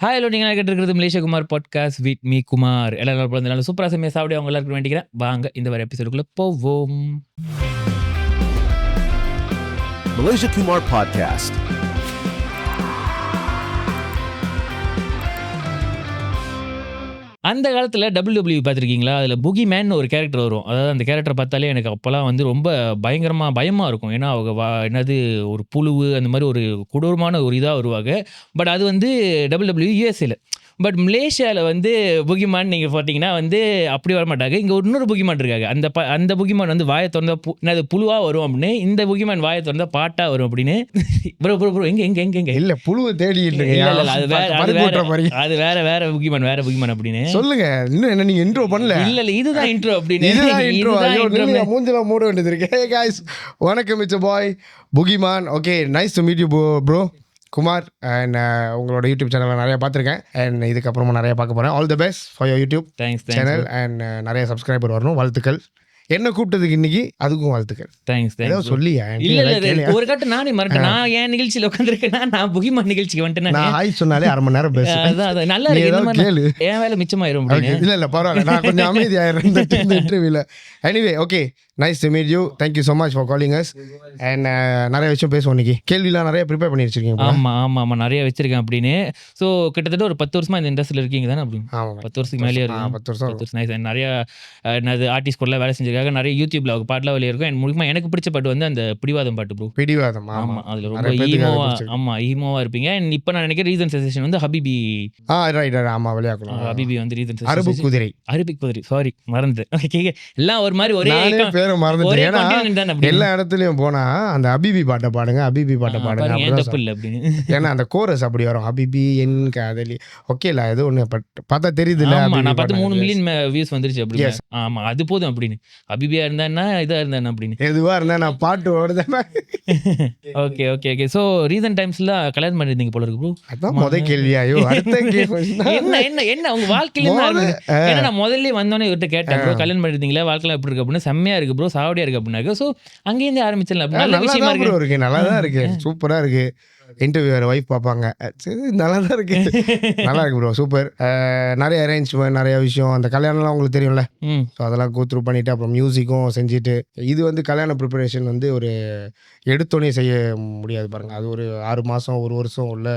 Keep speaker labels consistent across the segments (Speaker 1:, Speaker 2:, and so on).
Speaker 1: Hi hello நீங்கள் கேட்டிருக்கிறது Malaysia Kumar podcast with me Kumar. எல்லாரும் பிறந்தனால சூப்பராக செம்மையாக சாப்பிட அவங்க எல்லாருக்கும் வேண்டிக்கிறேன். வாங்க இந்த வர எபிசோடுக்குள்ளே போவோம்.
Speaker 2: Malaysia Kumar Podcast.
Speaker 1: அந்த காலத்தில் WWE பார்த்துருக்கீங்களா? அதில் புகி மேன் ஒரு கேரக்டர் வரும். அதாவது அந்த கேரக்டர் பார்த்தாலே எனக்கு அப்போல்லாம் வந்து ரொம்ப பயமாக இருக்கும். ஏன்னா அவங்க என்னது ஒரு புழுவு அந்த மாதிரி ஒரு கொடூரமான ஒரு இதாக வருவாங்க. பட் அது வந்து WWE யூஎஸ்ஏல. பட் மலேசியாவில் வந்து புகிமான் நீங்கள் பார்த்தீங்கன்னா வந்து அப்படி வர மாட்டாங்க. இங்கே இன்னொரு புகிமான் இருக்காங்க. அந்த புகிமான் வந்து வாயை திறந்தா என்னது புழுவாக வரும் அப்படின்னு, இந்த புகிமான் வாயை திறந்தா பாட்டாக வரும் அப்படின்னு. ப்ரோ எங்க
Speaker 3: இல்ல புழுவை தேடி
Speaker 1: அது வேற புகிமான் அப்படின்னு
Speaker 3: சொல்லுங்க. இன்னும் என்ன நீங்க இன்ட்ரோ பண்ணல?
Speaker 1: இல்ல இதுதான் இன்ட்ரோ அப்படின்னு.
Speaker 3: மூஞ்சில மூட வேண்டியது இருக்கு. Hey guys, வணக்கம், இட்ஸ் பாய் புகிமான். Okay, nice to meet you bro Kumar. And உங்களோட யூடியூப் சேனலில் நிறைய பார்த்துருக்கேன். அண்ட் இதுக்கப்புறமா நிறைய பார்க்க போகிறேன். All the best for your YouTube channel. And நிறைய சப்ஸ்கிரைபர் வரணும். வாழ்த்துக்கள். என்ன கூப்பிட்டதுக்கு இன்னைக்கு, அதுக்கும் வாழ்த்துக்கள்.
Speaker 1: தேங்க்ஸ்
Speaker 3: சொல்லியா?
Speaker 1: இல்ல ஒரு கட்ட நானே மறந்துட்டேன். நான் என் நிகழ்ச்சியில் உட்காந்துருக்கேன். நான் புகிமான் நிகழ்ச்சிக்கு வந்துட்டேன்.
Speaker 3: நான் ஹாய் சொன்னாலே அரை மணி நேரம் பேசுறேன்.
Speaker 1: நல்லா கேளு, என் வேலை மிச்சமாயிரும்.
Speaker 3: இல்ல பரவாயில்ல, நான் கொஞ்சம் அமைதியாயிரும் இந்த இன்டர்வியூல. Anyway, okay, nice to meet you. Thank you so much for calling us. And நிறைய விஷயம் பேசுவோம் இன்னைக்கு. கேள்விலாம் நிறைய ப்ரிப்பேர் பண்ணி வச்சிருக்கீங்க.
Speaker 1: ஆமாம் நிறைய வச்சிருக்கேன் அப்படின்னு. ஸோ கிட்டத்தட்ட ஒரு 10 வருஷமா இந்த இண்டஸ்ட்ரியில் இருக்கீங்க தானே? அப்படி 10 வருஷத்துக்கு மேலேயே இருக்கும். 10 வருஷம் நிறைய ஆர்டிஸ்ட் கூட வேலை செஞ்சிருக்காங்க. நிறைய யூடியூப்ல அவங்க பாட்டுலாம் வெளியே இருக்கும். அண்ட் முக்கியமாக எனக்கு பிடிச்ச பாட்டு வந்து அந்த பிடிவாதம் பாட்டு ப்ரோ.
Speaker 3: பிடிவாதம்.
Speaker 1: ஆமாம், அதில் ரொம்ப ஈமோவா இருப்பீங்க. அண்ட் இப்போ நான் நினைக்கிறேன் ரீசன் சென்சேஷன் வந்து ஹபிபி.
Speaker 3: ரைட். ஆமாம், விளையாடலாம்.
Speaker 1: ஹபிபி வந்து ரீசன்
Speaker 3: அரபிக் குதிரை.
Speaker 1: சாரி மறந்து. எல்லாம் ஒரு மாதிரி ஒரே
Speaker 3: மறந்துட்டேன். ஏன்னா எல்லா இடத்துலயும் போனா அந்த அபிபி பாட்டை பாடுங்க அப்படின்னு. ஏன்னா அந்த கோரஸ் அப்படி வரும், அபிபி என் காதலி. ஓகேல, அது ஒண்ணு பார்த்தா தெரியுது இல்ல?
Speaker 1: நான் 13 மில்லியன் வியூஸ் வந்துருச்சு அப்படி. ஆமா, அது போதும் அப்படின்னு. அபிபியா இருந்தா இதா இருந்தா அப்படின்னு
Speaker 3: எதுவா இருந்தா நான் பாட்டு ஓடுதேன்.
Speaker 1: ஓகே. சோ ரீசன்ட் டைம்ஸ்ல கல்யாணம் பண்ணிருந்தீங்க போல இருக்கு ப்ரோ.
Speaker 3: அதான் முதல் கேள்வியா? அடுத்த
Speaker 1: என்ன உங்க வாழ்க்கையில என்ன? ஏன்னா நான் முதல்ல வந்தோடனே இவர்கிட்ட கேட்டேன், ப்ரோ கல்யாணம் பண்ணிருந்தீங்களா, வாழ்க்கையில எப்படி இருக்கு அப்படின்னு. செம்மையா இருக்கு ப்ரோ, சாவடியா இருக்கு அப்படின்னாக்க. ஸோ அங்கேருந்து ஆரம்பிச்சிடலாம். நல்ல விஷயமா
Speaker 3: இருக்கு. நல்லா தான் இருக்கு, சூப்பரா இருக்கு. இன்டர்வியூ வேறு வைஃப் பார்ப்பாங்க. சரி, நல்லா தான் இருக்கு. நல்லா இருக்கு ப்ரோ, சூப்பர். நிறைய அரேஞ்ச்மெண்ட், நிறைய விஷயம். அந்த கல்யாணம்லாம் உங்களுக்கு தெரியும்ல. ஸோ அதெல்லாம் கோ த்ரூ பண்ணிவிட்டு அப்புறம் மியூசிக்கும் செஞ்சுட்டு, இது வந்து கல்யாண ப்ரிப்பரேஷன் வந்து ஒரு எடுத்தோடனே செய்ய முடியாது பாருங்கள். அது ஒரு 6 மாதம் 1 வருஷம் உள்ள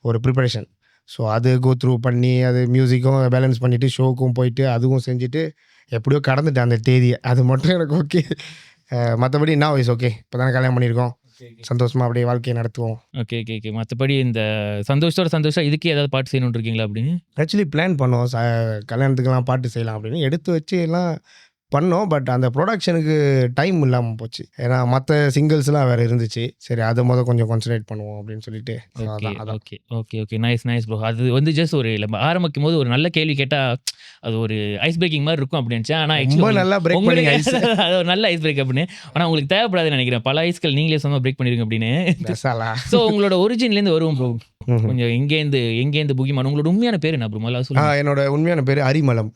Speaker 3: ஒரு ப்ரிப்பரேஷன். ஸோ அது கோ த்ரூ பண்ணி, அது மியூசிக்கும் பேலன்ஸ் பண்ணிவிட்டு, ஷோக்கும் போயிட்டு அதுவும் செஞ்சுட்டு எப்படியோ கடந்துட்டேன் அந்த தேதியை. அது மட்டும் எனக்கு ஓகே. மற்றபடி நான் வயசு ஓகே. இப்போ தானே கல்யாணம் பண்ணியிருக்கோம், சந்தோஷமாக அப்படியே வாழ்க்கையை நடத்துவோம்.
Speaker 1: ஓகே. மற்றபடி இந்த சந்தோஷம் இதுக்கே ஏதாவது பாட்டு செய்யணும்னு இருக்கீங்களா அப்படின்னு?
Speaker 3: ஆக்சுவலி பிளான் பண்ணோம், கல்யாணத்துக்கெல்லாம் பாட்டு செய்யலாம் அப்படின்னு எடுத்து வச்சு எல்லாம் பண்ணோம். பட் அந்த ப்ரொடக்ஷனுக்கு டைம் இல்லாமல் போச்சு. ஏன்னா மற்ற சிங்கிள்ஸ்லாம் வேறு இருந்துச்சு. சரி, அதை கொஞ்சம் கான்சன்ட்ரேட் பண்ணுவோம் அப்படின்னு சொல்லிட்டு.
Speaker 1: ஓகே. Nice bro. அது வந்து ஜஸ்ட் ஒரு ஆரம்பிக்கும் போது ஒரு நல்ல கேள்வி கேட்டால் அது ஒரு ஐஸ் பிரேக்கிங் மாதிரி இருக்கும் அப்படின்னு. ஆனால்
Speaker 3: நல்லா பிரேக் பண்ணி
Speaker 1: அது ஒரு நல்ல ஐஸ் பிரேக் அப்படின்னு. ஆனால் உங்களுக்கு தேவைப்படாதுன்னு நினைக்கிறேன். பல ஐஸ்கள் நீங்களே சொன்னா பிரேக் பண்ணிருங்க அப்படின்னு. ஸோ உங்களோட ஒரிஜின்லேருந்து வருவோம் ப்ரோ. கொஞ்சம் எங்கேருந்து புகிமான், உங்களோட உண்மையான பேர் என்ன ப்ரோ?
Speaker 3: என்னோட உண்மையான பேர் அரிமளம்.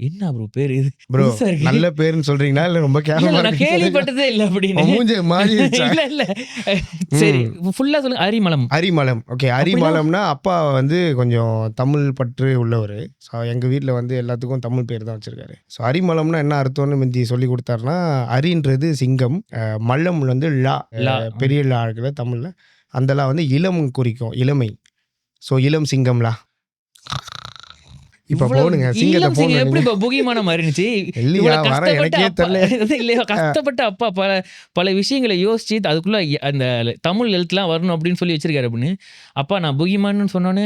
Speaker 1: என்ன ப்ரோ பேர் இது
Speaker 3: ப்ரோ? நல்ல பேருன்னு சொல்றீங்களா இல்ல ரொம்ப கேவலமா?
Speaker 1: நான் கேள்விப்பட்டதே இல்ல அப்படின்னு.
Speaker 3: மூஞ்சே மாறி
Speaker 1: இல்ல சரி, ஃபுல்லா சொல்லுங்க.
Speaker 3: அரிமளம். ஓகே, அரிமளம்னா அப்பா வந்து கொஞ்சம் தமிழ் பற்று உள்ளவர். ஸோ எங்க வீட்டில் வந்து எல்லாத்துக்கும் தமிழ் பேர் தான் வச்சிருக்காரு. ஸோ அரிமளம்னா என்ன அர்த்தம்னு முந்தி சொல்லி கொடுத்தாருன்னா, அரின்றது சிங்கம், மல்லம் வந்து பெரிய லா இருக்குல்ல தமிழ்ல, அந்தலாம் வந்து இளம் குறிக்கும், இளமை. ஸோ இளம் சிங்கம்லா. இப்ப போனுங்க சிங்கத்தை போனுங்க.
Speaker 1: எப்படி புகிமான மாறினுச்சு? கஷ்டப்பட்டு அப்பா பல விஷயங்களை யோசிச்சு அதுக்குள்ள அந்த தமிழ் எழுத்துலாம் வரணும் அப்படின்னு சொல்லி வச்சிருக்காரு அப்படின்னு. அப்பா நான் புகிமான்னு சொன்னோன்னே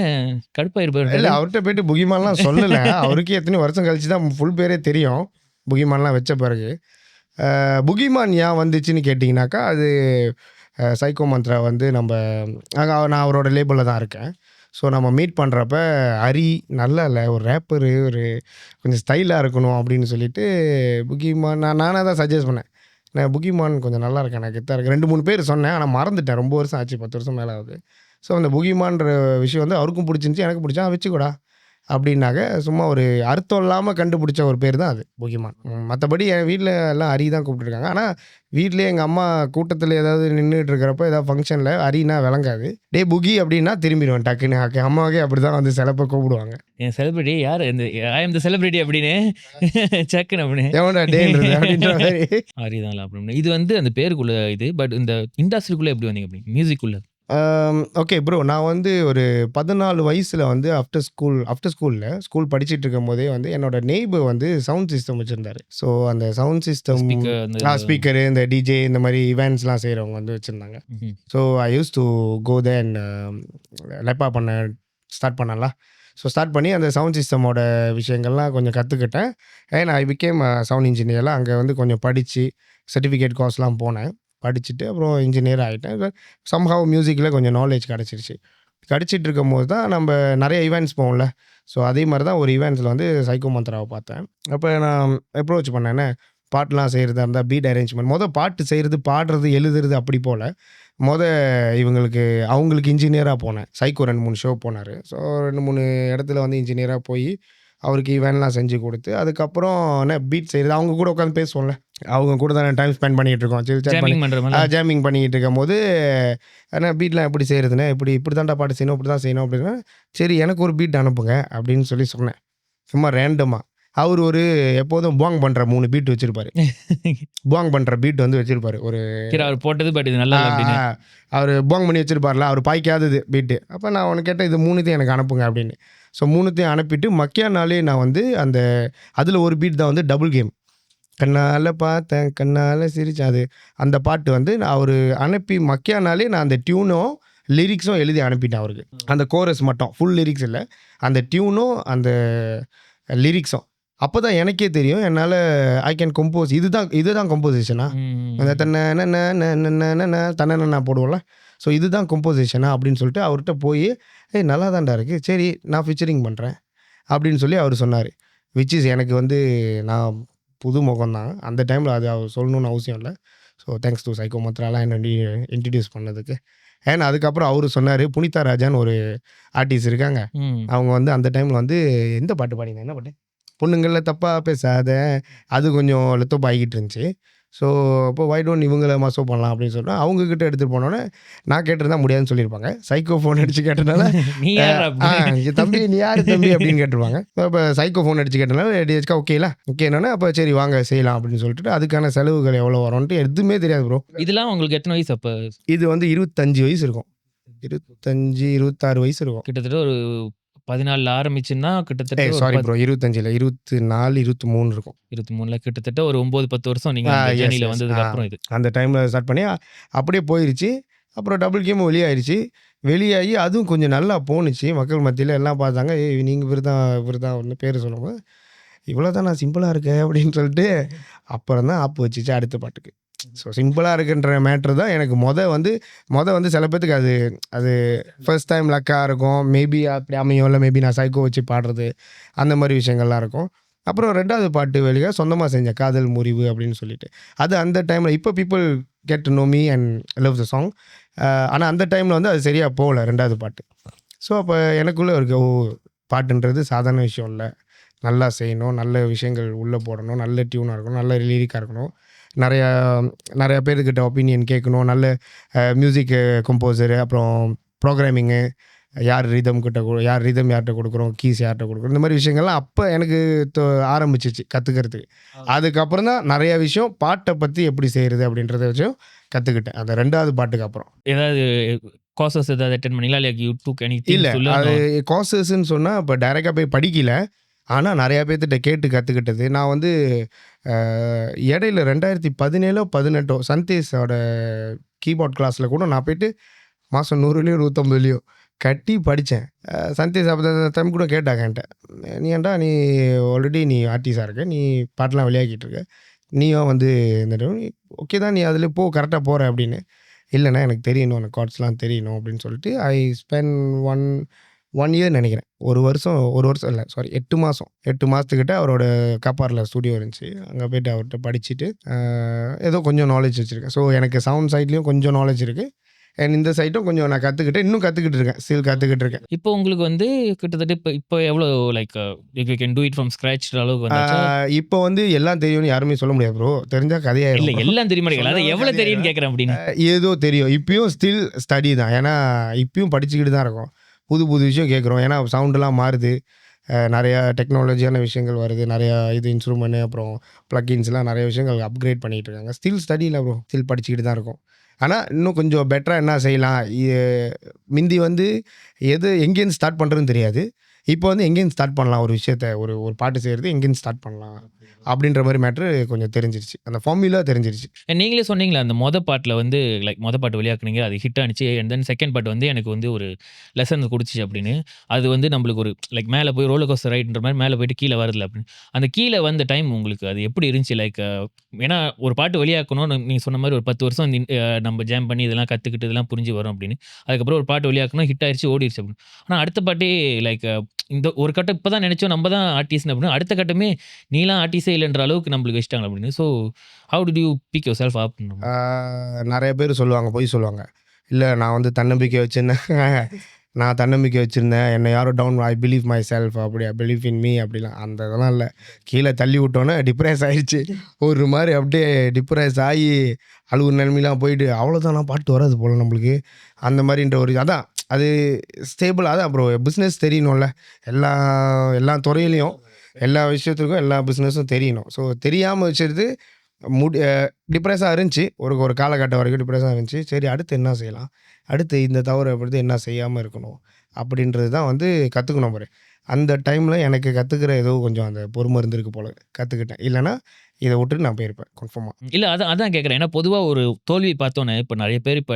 Speaker 1: கடுப்பாயிருப்பாரு.
Speaker 3: இல்ல, அவர்கிட்ட போயிட்டு புகிமான்லாம் சொல்லல. அவருக்கு எத்தனை வருஷம் கழிச்சு தான் ஃபுல் பேரே தெரியும், புகிமான்லாம் வச்ச பிறகு. புகிமான் ஏன் வந்துச்சுன்னு கேட்டிங்கனாக்கா, அது சைக்கோ மந்த்ரா வந்து நான் அவரோட லேபிளில் தான் இருக்கேன். ஸோ நம்ம மீட் பண்ணுறப்ப ஹரி நல்லா இல்லை, ஒரு ரேப்பரு, ஒரு கொஞ்சம் ஸ்டைலாக இருக்கணும் அப்படின்னு சொல்லிட்டு புகிமான் நானாக தான் சஜஸ்ட் பண்ணேன். நான் புகிமான் கொஞ்சம் நல்லா இருக்கேன், எனக்கு கெத்தாக இருக்குது. 2-3 பேர் சொன்னேன், ஆனால் மறந்துட்டேன். ரொம்ப வருஷம் ஆச்சு, 10 வருஷம் மேலே ஆகுது. ஸோ அந்த புகிமான்ற விஷயம் வந்து அவருக்கும் பிடிச்சிருந்துச்சி, எனக்கு பிடிச்சா வச்சுக்கூடா அப்படின்னாக்க சும்மா ஒரு அர்த்தம் இல்லாமல் கண்டுபிடிச்ச ஒரு பேர் தான் அது புகிமான். மற்றபடி என் வீட்டில் எல்லாம் ஹரி தான் கூப்பிட்டுருக்காங்க. ஆனால் வீட்டிலே எங்கள் அம்மா கூட்டத்தில் ஏதாவது நின்றுட்டு இருக்கிறப்ப ஏதாவது ஃபங்க்ஷனில் ஹரினா விளங்காது. டே புகி அப்படின்னா திரும்பிடுவேன் டக்குன்னு. அம்மாவுக்கே அப்படி தான் வந்து சிலப்போ கூப்பிடுவாங்க.
Speaker 1: என் செலிபிரிட்டி யார் இந்த ஐ எம் த செலிபிரிட்டி அப்படின்னு சக்குன்னு அப்படின்னு
Speaker 3: எவன்டா டேன்றது அப்படின்ற மாதிரி.
Speaker 1: ஹரிதான் அப்படின்னு. இது வந்து அந்த பேருக்குள்ள இது. பட் இந்த இண்டஸ்ட்ரிக்குள்ளே எப்படி வந்தீங்க அப்படி மியூசிக்குள்ள?
Speaker 3: ஓகே ப்ரோ, நான் வந்து ஒரு 14 வயசில் வந்து ஸ்கூல் படிச்சுட்டு இருக்கும் போதே வந்து என்னோட நெய்பர் வந்து சவுண்ட் சிஸ்டம் வச்சுருந்தாரு. ஸோ அந்த சவுண்ட் சிஸ்டம் ஸ்பீக்கரு, இந்த டிஜே, இந்த மாதிரி இவெண்ட்ஸ்லாம் செய்கிறவங்க வந்து வச்சுருந்தாங்க. So I use to go then லெப்பா ஸ்டார்ட் பண்ணலாம். ஸோ ஸ்டார்ட் பண்ணி அந்த சவுண்ட் சிஸ்டமோட விஷயங்கள்லாம் கொஞ்சம் கற்றுக்கிட்டேன். அண்ட் ஐ பிகேம் சவுண்ட் இன்ஜினியர்லாம் அங்கே வந்து கொஞ்சம் படித்து சர்டிஃபிகேட் கோர்ஸ்லாம் போனேன். படிச்சுட்டு அப்புறம் இன்ஜினியர் ஆகிட்டேன். சம்ஹவ் மியூசிக்கில் கொஞ்சம் நாலேஜ் கிடச்சிருச்சு. கிடச்சிட்டு இருக்கும்போது தான் நம்ம நிறைய ஈவெண்ட்ஸ் போவோம்ல. ஸோ அதே மாதிரி தான் ஒரு ஈவெண்ட்ஸில் வந்து சைக்கோ மந்த்ராவை பார்த்தேன். அப்போ நான் அப்ரோச் பண்ணேன்னே, பாட்டெலாம் செய்கிறதா இருந்தால் பீட் அரேஞ்ச்மெண்ட் பாட்டு செய்கிறது, பாடுறது, எழுதுறது அப்படி போல் அவங்களுக்கு இன்ஜினியராக போனேன். சைக்கோ 2-3 ஷோ போனார். ஸோ 2-3 இடத்துல வந்து இன்ஜினியராக போய் அவருக்கு ஈவெண்ட்லாம் செஞ்சு கொடுத்து, அதுக்கப்புறம் பீட் செய்கிறது, அவங்க கூட உட்காந்து பேசுவோம்ல, அவங்க கூட தான் டைம் ஸ்பெண்ட் பண்ணிகிட்டு இருக்கோம். ஜாமிங் பண்ணிக்கிட்டு இருக்கும் போது பீட்லாம் எப்படி செய்கிறதுன்னு, இப்படி தான்டா பாட்டு செய்யணும், இப்படி தான் செய்யணும் அப்படின்னா, சரி எனக்கு ஒரு பீட் அனுப்புங்க அப்படின்னு சொல்லி சொன்னேன். சும்மா ரேண்டமாக. அவர் ஒரு எப்போதும் பாங் பண்ணுற 3 பீட் வச்சுருப்பாரு. பாங் பண்ணுற பீட் வந்து வச்சுருப்பாரு. ஒரு
Speaker 1: அவர் போட்டது பட் இது நல்லா
Speaker 3: அவர் பாங் பண்ணி வச்சுருப்பார்ல, அவர் பாய்க்காதது பீட்டு. அப்போ நான் அவனுக்கு கேட்டேன், இது 3த்தையும் எனக்கு அனுப்புங்க அப்படின்னு. ஸோ 3த்தையும் அனுப்பிட்டு மக்கியானாலே நான் வந்து அதில் ஒரு பீட் தான் வந்து டபுள் கேம். கண்ணால் பார்த்தேன், கண்ணால் சிரிச்சேன். அந்த பாட்டு வந்து அவர் அனுப்பி மக்கியானாலே நான் அந்த டியூனும் லிரிக்ஸும் எழுதி அனுப்பிட்டேன் அவருக்கு. அந்த கோரஸ் மட்டும், ஃபுல் லிரிக்ஸ் இல்லை, அந்த டியூனும் அந்த லிரிக்ஸும். அப்போ தான் எனக்கே தெரியும் என்னால் ஐ கேன் கம்போஸ். இதுதான் கம்போசிஷனா, அந்த தன்ன போடுவோம்ல, ஸோ இதுதான் கம்போசிஷனா அப்படின்னு சொல்லிட்டு அவர்கிட்ட போய், நல்லா தான்டா இருக்குது, சரி நான் ஃபியூச்சரிங் பண்ணுறேன் அப்படின்னு சொல்லி அவர் சொன்னார். விச் இஸ் எனக்கு வந்து நான் புது முகம் தான் அந்த டைமில், அது அவர் சொல்லணும்னு அவசியம் இல்லை. ஸோ தேங்க்ஸ் டு சைக்கோ மந்த்ராலாம் என்னை இன்ட்ரடியூஸ் பண்ணதுக்கு. ஏன்னா அதுக்கப்புறம் அவர் சொன்னார், புனிதா ராஜான்னு ஒரு ஆர்டிஸ்ட் இருக்காங்க, அவங்க வந்து அந்த டைமில் வந்து எந்த பாட்டு பாடிங்க, என்ன பாட்டு, பொண்ணுங்களில் தப்பாக பேசாத, அது கொஞ்சம் லெத்தோப் ஆகிக்கிட்டு இருந்துச்சு. ஸோ அப்போ வை டோன்ட் இவங்களை மசோ பண்ணலாம் அப்படின்னு சொன்னால் அவங்கக்கிட்ட எடுத்துகிட்டு போனோன்னே நான் கேட்டிருந்தா முடியாதுன்னு சொல்லியிருப்பாங்க. சைக்கோ ஃபோன் அடித்து கேட்டனால தம்பி நீ யார் தம்பி அப்படின்னு கேட்டுருவாங்க. இப்போ சைக்கோ ஃபோன் அடித்து கேட்டனால டிஹெச்கா ஓகேல ஓகேனா அப்போ சரி வாங்க செய்யலாம் அப்படின்னு சொல்லிட்டு அதுக்கான செலவுகள் எவ்வளோ வரும்ன்ட்டு எதுவுமே தெரியாது ப்ரோ.
Speaker 1: இதெல்லாம் உங்களுக்கு எத்தனை வயசு அப்போ?
Speaker 3: இது வந்து 25 வயசு இருக்கும். 25-26 வயசு இருக்கும்.
Speaker 1: கிட்டத்தட்ட ஒரு 14 ஆரம்பிச்சுன்னா கிட்டத்தட்ட
Speaker 3: சாரி ப்ரோ, 25 இல்லை, 24-23 இருக்கும்.
Speaker 1: 23ல கிட்டத்தட்ட ஒரு 9-10 வருஷம் நீங்க ஜர்னில வந்ததுக்கு அப்புறம் இது
Speaker 3: அந்த டைமில் ஸ்டார்ட் பண்ணி அப்படியே போயிடுச்சு. அப்புறம் டபுள் கேம் வெளியாயிருச்சு. வெளியாகி அதுவும் கொஞ்சம் நல்லா போணுச்சு. மக்கள் மத்தியில் எல்லாம் பார்த்தாங்க, நீங்கள் இவர் தான் ஒன்று பேர் சொல்லும்போது இவ்வளோ தான் நான் சிம்பிளாக இருக்கேன் அப்படின்னு சொல்லிட்டு அப்புறம் தான் ஆப்பு வச்சுச்சு அடுத்த பாட்டுக்கு. ஸோ சிம்பிளாக இருக்குன்ற மேட்ரு தான் எனக்கு வந்து சில பேர்த்துக்கு அது ஃபர்ஸ்ட் டைம் லக்காக இருக்கும். மேபி அப்படி அமையும், இல்லை மேபி நான் சைக்கோ வச்சு பாடுறது அந்த மாதிரி விஷயங்கள்லாம் இருக்கும். அப்புறம் 2வது பாட்டு வெளியாக சொந்தமாக செஞ்சேன், காதல் முறிவு அப்படின்னு சொல்லிட்டு. அது அந்த டைமில் இப்போ people get to know me and love the song. ஆனால் அந்த டைமில் வந்து அது சரியாக போகல 2வது பாட்டு. ஸோ அப்போ எனக்குள்ளே இருக்க பாட்டுன்றது சாதாரண விஷயம் இல்லை, நல்லா செய்யணும், நல்ல விஷயங்கள் உள்ளே போடணும், நல்ல டியூனாக இருக்கணும், நல்ல லிரிக்காக இருக்கணும், நிறையா பேர்கிட்ட ஒப்பீனியன் கேட்கணும், நல்ல மியூசிக் கம்போசரு, அப்புறம் ப்ரோக்ராமிங்கு, யார் ரிதம் யார்கிட்ட கொடுக்குறோம், கீஸ் யார்கிட்ட கொடுக்குறோம், இந்த மாதிரி விஷயங்கள்லாம் அப்போ எனக்கு ஆரம்பிச்சிச்சு கற்றுக்கிறதுக்கு. அதுக்கப்புறம் தான் நிறைய விஷயம் பாட்டை பற்றி எப்படி செய்கிறது அப்படின்றத வச்சும் கற்றுக்கிட்டேன் அந்த 2வது பாட்டுக்கு அப்புறம்.
Speaker 1: ஏதாவது கோர்சஸ் ஏதாவது அட்டெண்ட் பண்ணீங்களா? Like you took anything?
Speaker 3: இல்லை, அது கோர்சஸ்ன்னு சொன்னால் இப்போ டைரெக்டாக போய் படிக்கல, ஆனால் நிறையா பேர்த்திட்ட கேட்டு கற்றுக்கிட்டது. நான் வந்து இடையில 2017-18 சந்தேஷோட கீபோர்ட் கிளாஸில் கூட நான் போய்ட்டு மாதம் 100-150 150 கட்டி படித்தேன். சந்தேஷ் அப்போ டைம் கூட கேட்டாங்க என்கிட்ட, நீ ஆல்ரெடி நீ ஆர்டிஸ்டாக இருக்க, நீ பாட்டெலாம் வெளியாகிட்டு இருக்க, நீயும் வந்து இந்த ஓகே தான், நீ அதில் கரெக்டாக போகிற அப்படின்னு. இல்லைண்ணா எனக்கு தெரியணும், எனக்கு கார்ட்ஸ்லாம் தெரியணும் அப்படின்னு சொல்லிட்டு ஐ ஸ்பெண்ட் ஒன் இயர் நினைக்கிறேன். ஒரு வருஷம் இல்லை சாரி 8 மாதத்துக்கிட்ட அவரோட காப்பாரில் ஸ்டூடியோ இருந்துச்சு. அங்கே போய்ட்டு அவர்கிட்ட படிச்சுட்டு ஏதோ கொஞ்சம் நாலேஜ் வச்சுருக்கேன். ஸோ எனக்கு சவுண்ட் சைட்லேயும் கொஞ்சம் நாலேஜ் இருக்குது, அண்ட் இந்த சைட்டும் கொஞ்சம் நான் கற்றுக்கிட்டேன், இன்னும் கற்றுக்கிட்டு இருக்கேன், ஸ்டில் கற்றுக்கிட்டு இருக்கேன்.
Speaker 1: இப்போ உங்களுக்கு வந்து கிட்டத்தட்ட இப்போ எவ்வளோ like you can do it from scratch அளவுக்கு வந்தாச்சா?
Speaker 3: இப்போ வந்து எல்லாம் தெரியும்னு யாருமே சொல்ல முடியாது ப்ரோ, தெரிஞ்சா
Speaker 1: இல்ல
Speaker 3: கதையாயிரும்.
Speaker 1: எல்லாம் தெரியுமா கேட்கல. அதான் எவ்வளோ தெரியும்னு கேட்குறேன் அப்படின்னு.
Speaker 3: ஏதோ தெரியும், இப்பயும் ஸ்டில் ஸ்டடி தான். ஏன்னா இப்பயும் படிச்சுக்கிட்டு தான் இருக்கோம், புது புது விஷயம் கேட்குறோம். ஏன்னா சவுண்டெல்லாம் மாறுது, நிறையா டெக்னாலஜியான விஷயங்கள் வருது, நிறையா இது இன்ஸ்ட்ருமெண்ட் அப்புறம் ப்ளக்கின்ஸ்லாம் நிறைய விஷயங்கள் அப்கிரேட் பண்ணிகிட்டு இருக்காங்க. ஸ்டில் ஸ்டடியில் ப்ரோ, ஸ்டில் படிச்சுக்கிட்டு தான் இருக்கோம். ஆனால் இன்னும் கொஞ்சம் பெட்டராக என்ன செய்யலாம், முந்தி வந்து எங்கேருந்து ஸ்டார்ட் பண்ணுறதுன்னு தெரியாது, இப்போ வந்து எங்கேருந்து ஸ்டார்ட் பண்ணலாம் ஒரு விஷயத்த, ஒரு ஒரு பாட்டு செய்கிறது எங்கேருந்து ஸ்டார்ட் பண்ணலாம் அப்படின்ற மாதிரி மேட்ரு கொஞ்சம் தெரிஞ்சிருச்சு, அந்த ஃபார்முலா தெரிஞ்சிருச்சு.
Speaker 1: நீங்களே சொன்னீங்களா அந்த மொத பாட்டில் வந்து லைக் மொத பாட்டு வெளியாக்குனீங்க, அது ஹிட் ஆனிச்சு. அண்ட் தென் செகண்ட் பாட்டு வந்து எனக்கு வந்து ஒரு லெசன் கொடுத்துச்சு அப்படின்னு. அது வந்து நம்மளுக்கு ஒரு லைக் மேலே போய் ரோலர் கோஸ்டர் ரைடுன்ற மாதிரி மேலே போயிட்டு கீழே வருதுல அப்படின்னு. அந்த கீழே வந்த டைம் உங்களுக்கு அது எப்படி இருந்துச்சு? லைக் ஏன்னா ஒரு பாட்டு வெளியாக்கணும், நீங்கள் சொன்ன மாதிரி ஒரு 10 வருஷம் நம்ம ஜாம் பண்ணி இதெல்லாம் கற்றுக்கிட்டு இதெல்லாம் புரிஞ்சு வரும் அப்படின்னு. அதுக்கப்புறம் ஒரு பாட்டு வெளியாக்கணும், ஹிட் ஆயிடுச்சு, ஓடிடுச்சு அப்படின்னு. ஆனால் அடுத்த பாட்டே லைக் இந்த ஒரு கட்டம் இப்போ தான் நினச்சோம் நம்ம தான் ஆர்டிஸ்ட் அப்படின்னு, அடுத்த கட்டமே நீலாம் ஆர்டிஸ்டே இல்லைன்ற அளவுக்கு நம்மளுக்கு வச்சிட்டாங்க அப்படின்னு. So how did you pick yourself up?
Speaker 3: நிறைய பேர் சொல்லுவாங்க, பொய் சொல்லுவாங்க, இல்லை நான் வந்து தன்னம்பிக்கை வச்சுருந்தேன், நான் தன்னம்பிக்கை வச்சுருந்தேன், என்னை யாரும் down, I believe myself, அப்படி ஐ பிலீவ் இன் மீ அப்படிலாம் அந்த இதெல்லாம் இல்லை. கீழே தள்ளி விட்டோன்னே டிப்ரெஸ் ஆகிடுச்சு, ஒரு மாதிரி அப்படியே டிப்ரெஸ் ஆகி அழுகுற நிலைமையெல்லாம் போயிட்டு அவ்வளோதான் பாட்டு வராது போல் நம்மளுக்கு அந்த மாதிரின்ற ஒரு அதான் அது ஸ்டேபிள். அதான் ப்ரோ, பிஸ்னஸ் தெரியணும்ல, எல்லா துறையிலையும் எல்லா விஷயத்துக்கும் எல்லா பிஸ்னஸும் தெரியணும். ஸோ தெரியாமல் வச்சுருது டிப்ரெஸாக இருந்துச்சு, ஒரு காலகட்டம் வரைக்கும் டிப்ரெஸாக இருந்துச்சு. சரி அடுத்து என்ன செய்யலாம், அடுத்து இந்த தவறு எப்படி என்ன செய்யாமல் இருக்கணும் அப்படின்றது தான் வந்து கற்றுக்கணும் பாரு. அந்த டைமில் எனக்கு கற்றுக்கிற ஏதோ கொஞ்சம் அந்த பொறுமை இருந்திருக்கு போல், கற்றுக்கிட்டேன். இல்லைனா இதை விட்டுட்டு நான் போயிருப்பேன் கன்ஃபார்மாக.
Speaker 1: இல்லை அதான் கேட்குறேன். ஏன்னா பொதுவாக ஒரு தோல்வி பார்த்தோன்னே இப்போ நிறைய பேர் இப்போ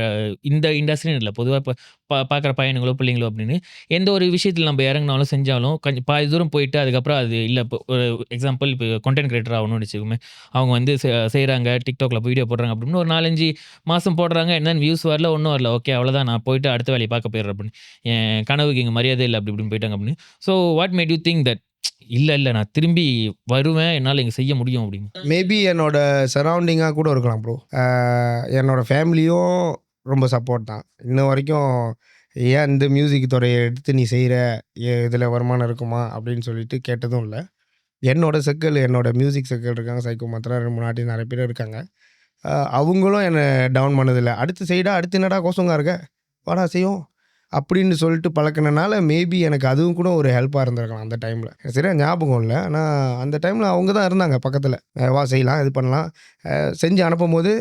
Speaker 1: இந்த இண்டஸ்ட்ரின்னு இல்லை, பொதுவாக இப்போ பார்க்குற பையனுங்களோ பிள்ளைங்களோ அப்படின்னு எந்த ஒரு விஷயத்தில் நம்ம இறங்கினாலும் செஞ்சாலும் கொஞ்சம் பாதி தூரம் போயிட்டு அதுக்கப்புறம் அது இல்லை. இப்போ ஒரு எக்ஸாம்பிள் இப்போ கண்டென்ட் கிரியேட்டர் ஆகணும்னு வச்சுக்கோமே, அவங்க வந்து செய்கிறாங்க, டிக்டாக்ல வீடியோ போடுறாங்க அப்படின்னு ஒரு 4-5 மாதம் போடுறாங்க, என்ன வியூஸ் வரல, ஒன்றும் வரல, ஓகே அவ்வளோதான் நான் போயிட்டு அடுத்த வேலையை பார்க்க போயிடுறேன் அப்படின்னு. என் கனவுக்கு இங்கே மரியாதை இல்லை அப்படி இப்படின்னு போயிட்டாங்க அப்படின்னு. So what made you think that இல்லை நான் திரும்பி வருவேன், என்னால் இங்கே செய்ய முடியும் அப்படின்னு?
Speaker 3: மேபி என்னோட சரௌண்டிங்காக கூட இருக்கலாம் ப்ரோ. என்னோட ஃபேமிலியும் ரொம்ப சப்போர்ட் தான் இன்ன வரைக்கும். ஏன் இந்த மியூசிக் துறையை எடுத்து நீ செய்கிற, இதில் வருமானம் இருக்குமா அப்படின்னு சொல்லிட்டு கேட்டதும் இல்லை. என்னோட சர்க்கிள், என்னோட மியூசிக் சர்க்கிள் இருக்காங்க, சைக்கோ மாத்திரா 2-3 ஆர்டிஸ்ட் நிறைய பேர் இருக்காங்க. அவங்களும் என்னை டவுன் பண்ணதில்லை. அடுத்து செய்டா, அடுத்து என்னடா கோசங்க இருக்க, வாடா செய்யும் அப்படின்னு சொல்லிட்டு பழக்கினால மேபி எனக்கு அதுவும் கூட ஒரு ஹெல்ப்பாக இருந்திருக்கலாம் அந்த டைமில். சரியாக ஞாபகம் இல்லை, ஆனால் அந்த டைமில் அவங்க தான் இருந்தாங்க பக்கத்தில். வா செய்யலாம், இது பண்ணலாம், செஞ்சு அனுப்பும் போது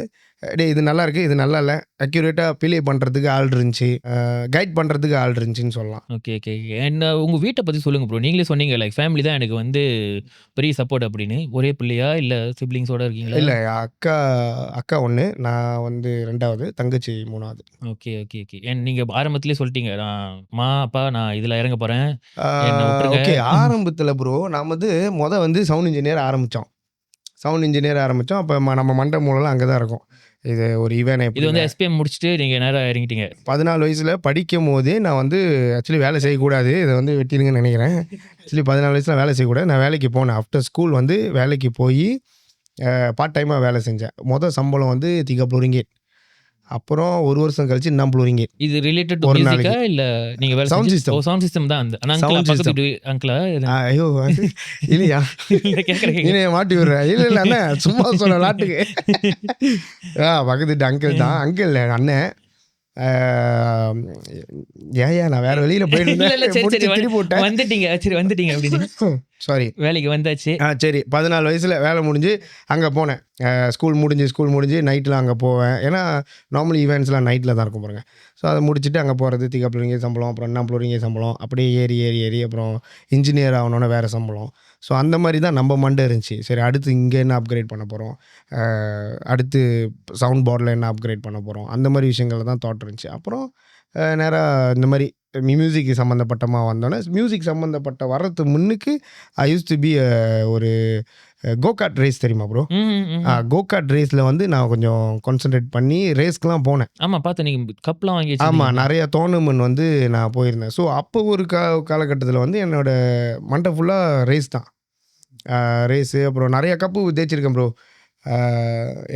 Speaker 3: டே இது நல்லா இருக்குது, இது நல்லா இல்லை, அக்யூரேட்டாக பிலே பண்ணுறதுக்கு ஆள் இருந்துச்சு, கைட் பண்ணுறதுக்கு ஆள் இருந்துச்சின்னு சொல்லலாம்.
Speaker 1: ஓகே. அண்ட் உங்கள் வீட்டை பற்றி சொல்லுங்கள் ப்ரோ. நீங்களே சொன்னீங்க லைக் ஃபேமிலி தான் எனக்கு வந்து பெரிய சப்போர்ட் அப்படின்னு. ஒரே பிள்ளையா இல்லை சிப்ளிங்ஸோட இருக்கீங்களா?
Speaker 3: இல்லை, அக்கா 1, நான் வந்து 2வது, தங்கச்சி 3வது.
Speaker 1: ஓகே. அண்ட் நீங்கள் ஆரம்பத்திலே சொல்லிட்டீங்க, நான் அப்பா நான் இதில் இறங்க போகிறேன், என்னை விட்டுருங்க.
Speaker 3: ஓகே, ஆரம்பத்தில் ப்ரோ நான் வந்து சவுண்ட் இன்ஜினியர் ஆரம்பித்தோம். அப்போ நம்ம மண்டை மூலம்லாம் அங்கே தான் இருக்கும். இது ஒரு
Speaker 1: இது வந்து எஸ்பிஎம் முடிச்சுட்டு நீங்கள் நேராக இறங்கிட்டீங்க.
Speaker 3: 14 வயசில் படிக்கும் போதே நான் வந்து ஆக்சுவலி வேலை செய்யக்கூடாது, இதை வந்து வெட்டிடுங்கன்னு நினைக்கிறேன். ஆக்சுவலி 14 வயசில் வேலை செய்யக்கூடாது, நான் வேலைக்கு போனேன். ஆஃப்டர் ஸ்கூல் வந்து வேலைக்கு போய் பார்ட் டைமாக வேலை செஞ்சேன். சம்பளம் வந்து 30 ரிங்கேட். அப்புறம் ஒரு வருஷம் கழிச்சு இன்னும் ரிங்கேட்.
Speaker 1: இது ரிலேட்டட் டு மியூசிக்கா இல்லை நீங்கள் வேலை
Speaker 3: சவுண்ட்
Speaker 1: செஞ்சு
Speaker 3: சிஸ்டம்?
Speaker 1: சவுண்ட் சிஸ்டம் தான். அந்த அங்கிள் பக்கத்து அங்கிளா?
Speaker 3: ஐயோ இல்லையா,
Speaker 1: கேட்குறேன்.
Speaker 3: நீ மாட்டி விடுற. இல்லை அண்ணே, சும்மா சொன்ன நாட்டுக்கு. பக்கத்து அங்கிள் தான், அங்கிள் அண்ணன். ஏன் நான் வேற வெளியில போயிட்டு
Speaker 1: வந்துட்டீங்க அப்படின்னு.
Speaker 3: சாரி,
Speaker 1: வேலைக்கு வந்தாச்சு.
Speaker 3: சரி 14 வயசில் வேலை முடிஞ்சு அங்கே போனேன். ஸ்கூல் முடிஞ்சு நைட்டில் அங்கே போவேன். ஏன்னா நார்மல் ஈவெண்ட்ஸ்லாம் நைட்டில் தான் இருக்கும் பாருங்க. ஸோ அதை முடிச்சுட்டு அங்கே போகிறது 30 சம்பளம், அப்புறம் 40 சம்பளம், அப்படியே ஏறி அப்புறம் இன்ஜினியர் ஆகணுன்னு வேறு சம்பளம். ஸோ அந்த மாதிரி தான் நம்ம மண்டை இருந்துச்சு. சரி அடுத்து இங்கே என்ன அப்கிரேட் பண்ண போகிறோம், அடுத்து சவுண்ட் போர்டில் என்ன அப்கிரேட் பண்ண போகிறோம், அந்த மாதிரி விஷயங்கள் தான் தாட் இருந்துச்சு. அப்புறம் நேராக இந்த மாதிரி மியூசிக் சம்மந்தப்பட்டமாக வந்தோன்னே, மியூசிக் சம்மந்தப்பட்ட வர்றதுக்கு முன்னுக்கு ஐ யூஸ் டு பி ஒரு கோகார்ட் ரேஸ் தெரியுமா ப்ரோ? கோகார்ட் ரேஸில் வந்து நான் கொஞ்சம் கான்சன்ட்ரேட் பண்ணி ரேஸ்க்கெலாம் போனேன்.
Speaker 1: ஆமாம், பார்த்து நீங்கள் கப்லாம் வாங்கி.
Speaker 3: ஆமாம், நிறைய டோர்னமெண்ட் வந்து நான் போயிருந்தேன். ஸோ அப்போ ஒரு காலகட்டத்தில் வந்து என்னோடய மண்டை ஃபுல்லாக ரேஸ் தான். ரேஸு அப்புறம் நிறைய கப்பு தேய்ச்சிருக்கேன் ப்ரோ.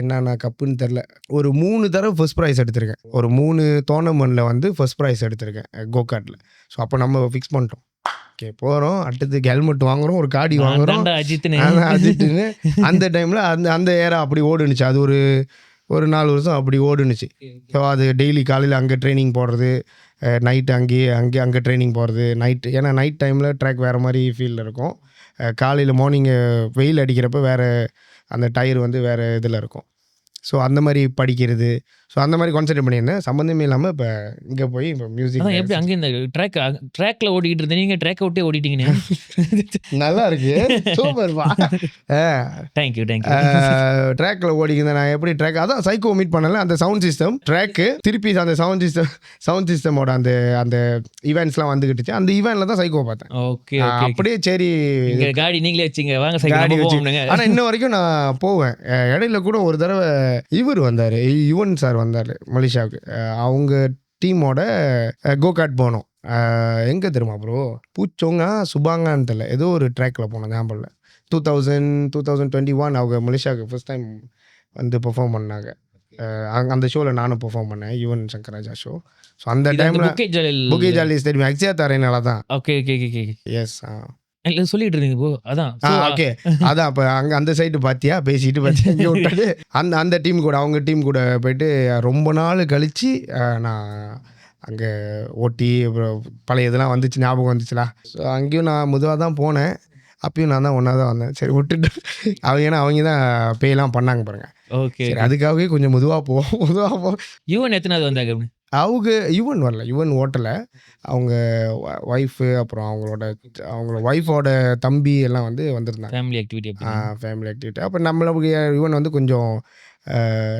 Speaker 3: என்னென்ன கப்புன்னு தெரில. ஒரு 3 தடவை ஃபர்ஸ்ட் ப்ரைஸ் எடுத்திருக்கேன். ஒரு 3 டோர்னமெண்ட்டில் வந்து ஃபர்ஸ்ட் ப்ரைஸ் எடுத்திருக்கேன் கோகார்ட்டில். ஸோ அப்போ நம்ம ஃபிக்ஸ் பண்ணிட்டோம். ஓகே போகிறோம், அடுத்ததுக்கு ஹெல்மெட் வாங்குகிறோம், ஒரு காடி வாங்குகிறோம். அஜித்துன்னு அந்த டைமில் அந்த ஏரா அப்படி ஓடுனுச்சு. அது ஒரு 4 வருஷம் அப்படி ஓடுனுச்சு. ஸோ அது டெய்லி காலையில் அங்கே ட்ரைனிங் போடுறது, நைட்டு அங்கே ட்ரைனிங் போகிறது. நைட்டு ஏன்னா நைட் டைமில் ட்ராக் வேறு மாதிரி ஃபீல்டில் இருக்கும். காலையில் மார்னிங்கு வெயில் அடிக்கிறப்ப வேறு அந்த டயர் வந்து வேறு இதில் இருக்கும். ஸோ அந்த மாதிரி படிக்கிறது, ஸோ அந்த மாதிரி கான்சென்ட்ரேட் பண்ணியிருந்தேன். சம்மந்தமே இல்லாமல் இப்போ இங்கே போய் இப்போ மியூசிக்
Speaker 1: எப்படி அங்கே இந்த ட்ராக்ல ஓடிக்கிட்டு இருந்தேன், நீங்கள் ட்ராக் விட்டே ஓடிட்டீங்கண்ணே.
Speaker 3: நல்லா இருக்கு, சூப்பர்ப்பா.
Speaker 1: தேங்க்யூ.
Speaker 3: ட்ராக்ல ஓடிக்கிறேன் நான். எப்படி ட்ராக் அதான் சைக்கோ மீட் பண்ணல, அந்த சவுண்ட் சிஸ்டம் ட்ராக்கு திருப்பி அந்த சவுண்ட் சிஸ்டமோட அந்த ஈவெண்ட்ஸ்லாம் வந்துக்கிட்டுச்சு. அந்த ஈவெண்ட்ல தான் சைக்கோ பார்த்தேன்.
Speaker 1: ஓகே
Speaker 3: அப்படியே சரி
Speaker 1: காடி நீங்களே வச்சிங்க, வாங்க சைக்கிள் போவோம்னுங்க.
Speaker 3: ஆனால் இன்ன வரைக்கும் நான் போவேன். இடையில கூட ஒரு தடவை இவர் வந்தார், யுவன் சார் வந்தார் மலேசியாவுக்கு. அவங்க டீமோட கோகார்ட் போனோம். எங்கே தெரியுமா ப்ரோ, பூச்சோங்கா சுபாங்கான்னு தெரியல, ஏதோ ஒரு ட்ராக்கில் போனோம் ஞாபகம். 2021 அவங்க மலேசியாவுக்கு ஃபர்ஸ்ட் டைம் வந்து பெர்ஃபார்ம் பண்ணாங்க. அந்த ஷோவில் நானும் பெர்ஃபார்ம் பண்ணேன், யுவன் சங்கர் ராஜா ஷோ. ஸோ அந்த டைமில் புகே ஜாலிஸ் தெரியும், அக்ஷயா தாரேனால தான்.
Speaker 1: ஓகே
Speaker 3: எஸ்
Speaker 1: சொல்லிட்டு இருந்தீங்க ப்ரோ. அதான்
Speaker 3: ஓகே அதான் அப்போ அங்கே அந்த சைடு பார்த்தியா பேசிட்டு பார்த்தியா இங்கே விட்டாது. அந்த டீம் கூட அவங்க டீம் கூட போயிட்டு ரொம்ப நாள் கழித்து நான் அங்கே ஓட்டி அப்புறம் பழைய இதெல்லாம் வந்துச்சு, ஞாபகம் வந்துச்சுலா. ஸோ அங்கேயும் நான் மெதுவாக தான் போனேன், அப்பயும் நான் தான் ஒன்றா தான் வந்தேன். சரி விட்டுட்டு அவங்க தான் பேலாம் பண்ணாங்க பாருங்கள்.
Speaker 1: ஓகே
Speaker 3: அதுக்காகவே கொஞ்சம் மெதுவாக போவோம்.
Speaker 1: யுவன் எத்தனாவது வந்தாங்க?
Speaker 3: அவங்க யுவன் வரல, யுவன் ஓட்டலை. அவங்க ஒய்ஃபு அப்புறம் அவங்களோட ஒய்ஃபோட தம்பி எல்லாம் வந்து வந்திருந்தாங்க. Family activity. அப்போ நம்மளுக்கு யுவன் வந்து கொஞ்சம்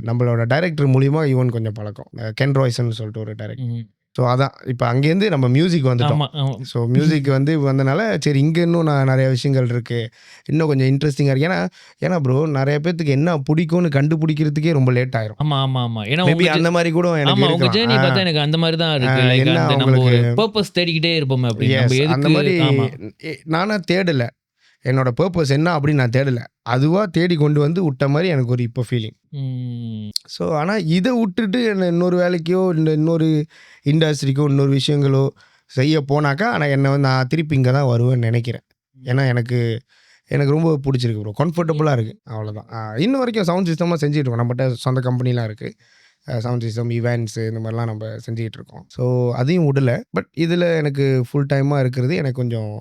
Speaker 3: நம்மளோட டைரக்டர் மூலிமா யுவன் கொஞ்சம் பழக்கம். கென் ராய்சன் சொல்லிட்டு ஒரு டைரக்டர். ஸோ அதான் இப்போ அங்கேருந்து நம்ம மியூசிக் வந்துட்டோம். ஸோ மியூசிக் வந்து வந்தனால சரி இங்கே இன்னும் நிறைய விஷயங்கள் இருக்குது, இன்னும் கொஞ்சம் இன்ட்ரெஸ்டிங்காக இருக்குது. ஏன்னா ப்ரோ நிறைய பேருக்கு என்ன பிடிக்கும்னு கண்டுபிடிக்கிறதுக்கே ரொம்ப லேட் ஆயிரும்.
Speaker 1: ஆமாம். ஏன்னா
Speaker 3: மேபி அந்த மாதிரி கூட
Speaker 1: எனக்கு ஜேர்னி பார்த்தா எனக்கு அந்த மாதிரி தான் இருக்குது.
Speaker 3: என்ன
Speaker 1: நம்ம ஒரு பர்பஸ் தேடிக்கிட்டே இருப்போம்.
Speaker 3: அந்த மாதிரி நானாக தேடலை, என்னோட பர்பஸ் என்ன அப்படின்னு நான் தேடலை, அதுவாக தேடி கொண்டு வந்து விட்ட மாதிரி எனக்கு ஒரு இப்போ ஃபீலிங். ஸோ ஆனால் இதை விட்டுட்டு இன்னொரு வேலைக்கோ இல்லை இன்னொரு இண்டஸ்ட்ரிக்கோ இன்னொரு விஷயங்களோ செய்ய போனாக்கா ஆனால் என்னை வந்து நான் திருப்பி இங்கே தான் வருவேன்னு நினைக்கிறேன். ஏன்னா எனக்கு ரொம்ப பிடிச்சிருக்கு ப்ரோ, கம்ஃபர்டபுளாக இருக்குது, அவ்வளோதான். இன்னும் வரைக்கும் சவுண்ட் சிஸ்டமாக செஞ்சுட்டு இருக்கோம். நம்மகிட்ட சொந்த கம்பெனிலாம் இருக்குது, சவுண்ட் சிஸ்டம் ஈவெண்ட்ஸு இந்த மாதிரிலாம் நம்ம செஞ்சுக்கிட்டு இருக்கோம். ஸோ அதையும் விடலை. பட் இதில் எனக்கு ஃபுல் டைமாக இருக்கிறது எனக்கு கொஞ்சம்